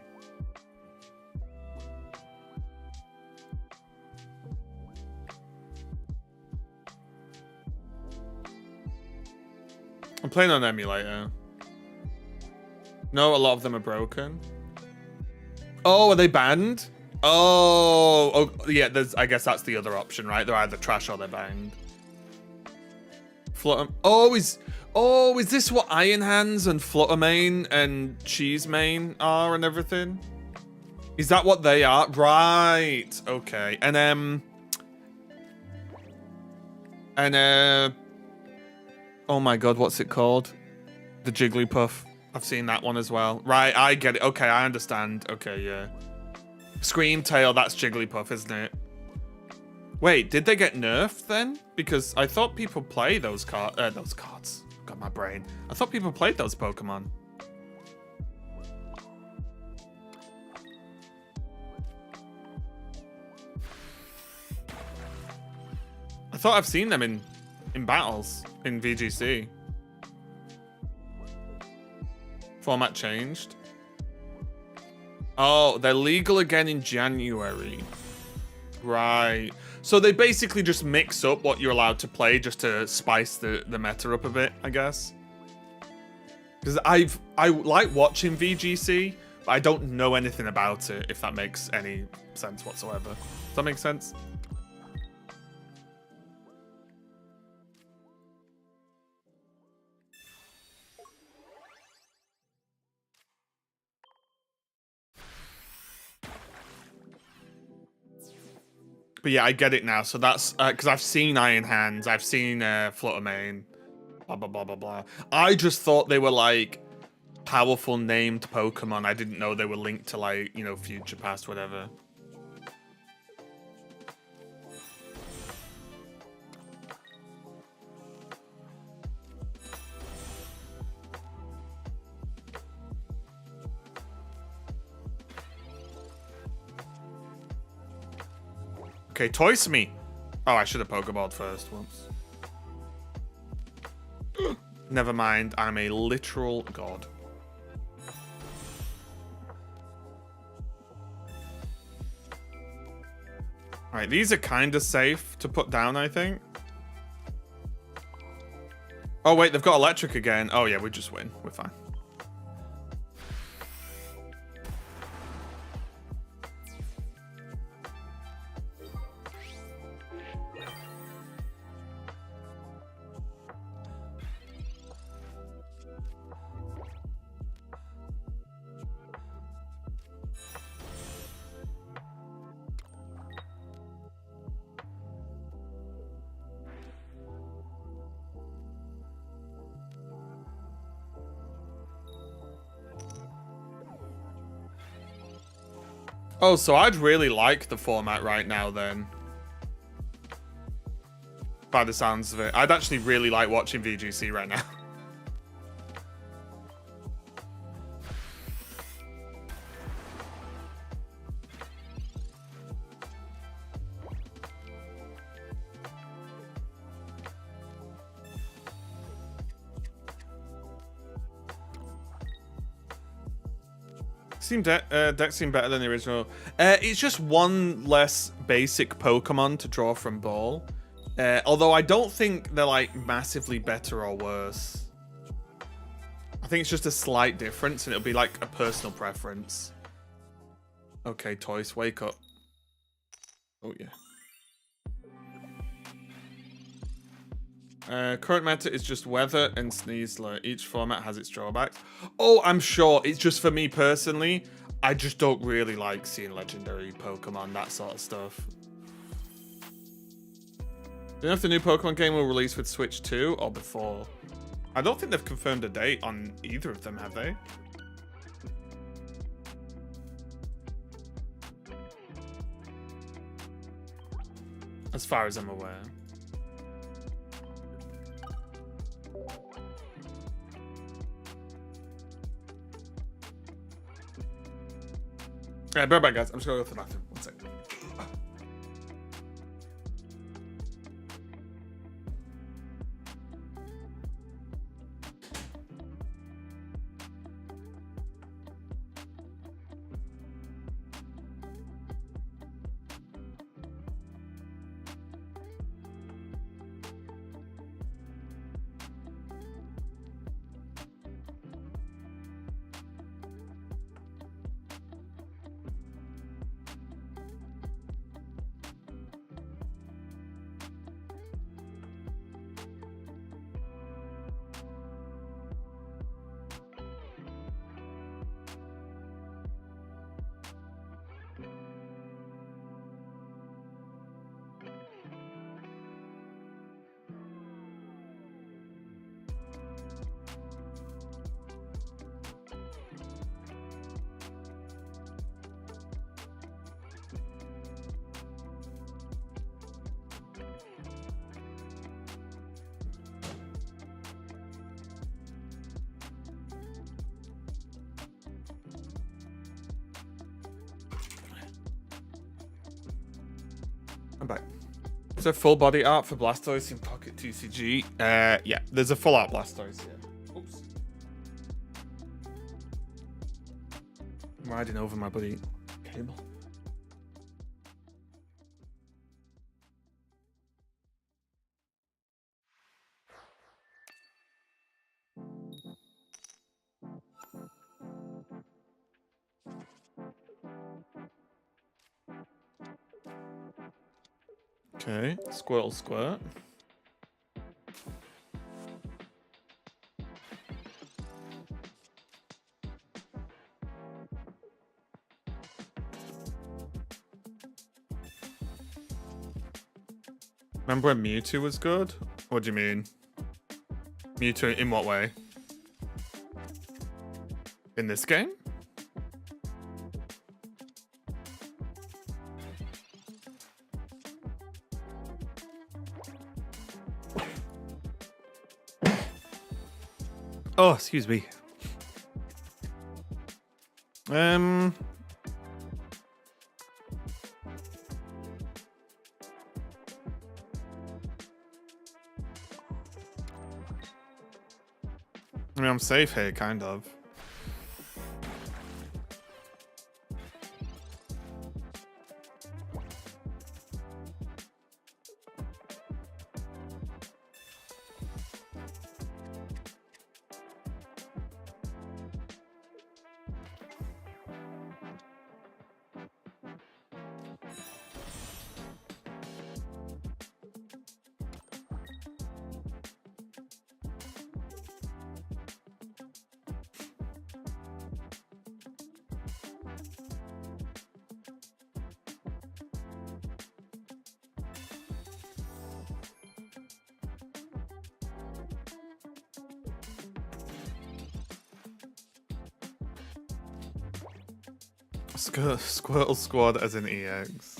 S1: I'm playing on emulator. No, a lot of them are broken. Oh, are they banned? Oh, yeah. I guess that's the other option, right? They're either trash or they're banned. Flutter. Oh, is this what Iron Hands and Fluttermane and Cheese Mane are and everything? Is that what they are? Right. Okay. And oh my god, what's it called? The Jigglypuff. I've seen that one as well. Right, I get it. Okay, I understand. Okay, yeah. Screamtail, that's Jigglypuff, isn't it? Wait, did they get nerfed then? Because I thought people play those cards. Got my brain. I thought people played those Pokemon. I thought I've seen them in battles in VGC. Format changed. Oh, they're legal again in January. Right. So they basically just mix up what you're allowed to play just to spice the meta up a bit, I guess. Because I like watching VGC, but I don't know anything about it, if that makes any sense whatsoever. Does that make sense? But yeah, I get it now. So that's because I've seen Iron Hands, I've seen Fluttermane, blah blah blah blah blah. I just thought they were like powerful named Pokemon. I didn't know they were linked to like, you know, future, past, whatever. Okay, Toys Me. Oh, I should have Pokeballed first. Whoops. Never mind. I'm a literal god. Alright, these are kind of safe to put down, I think. Oh, wait, they've got electric again. Oh, yeah, we just win. We're fine. Oh, so I'd really like the format right now then. By the sounds of it. I'd actually really like watching VGC right now. Decks seem better than the original. It's just one less basic Pokemon to draw from Ball. Although I don't think they're like massively better or worse. I think it's just a slight difference and it'll be like a personal preference. Okay, Toys, wake up. Oh yeah. Current meta is just Weather and Sneasler. Each format has its drawbacks. Oh, I'm sure. It's just for me personally. I just don't really like seeing legendary Pokemon, that sort of stuff. Do you know if the new Pokemon game will release with Switch 2 or before? I don't think they've confirmed a date on either of them, have they? As far as I'm aware. Alright, be right back, guys. I'm just gonna go to the bathroom. One second. I'm back. Is there full body art for Blastoise in Pocket TCG? Yeah, there's a full art Blastoise here. Oops. I'm riding over my buddy cable. Okay, Squirtle Squirt. Remember when Mewtwo was good? What do you mean? Mewtwo in what way? In this game? Oh, excuse me. I mean, I'm safe here, kind of. Squirtle Squad as an EX.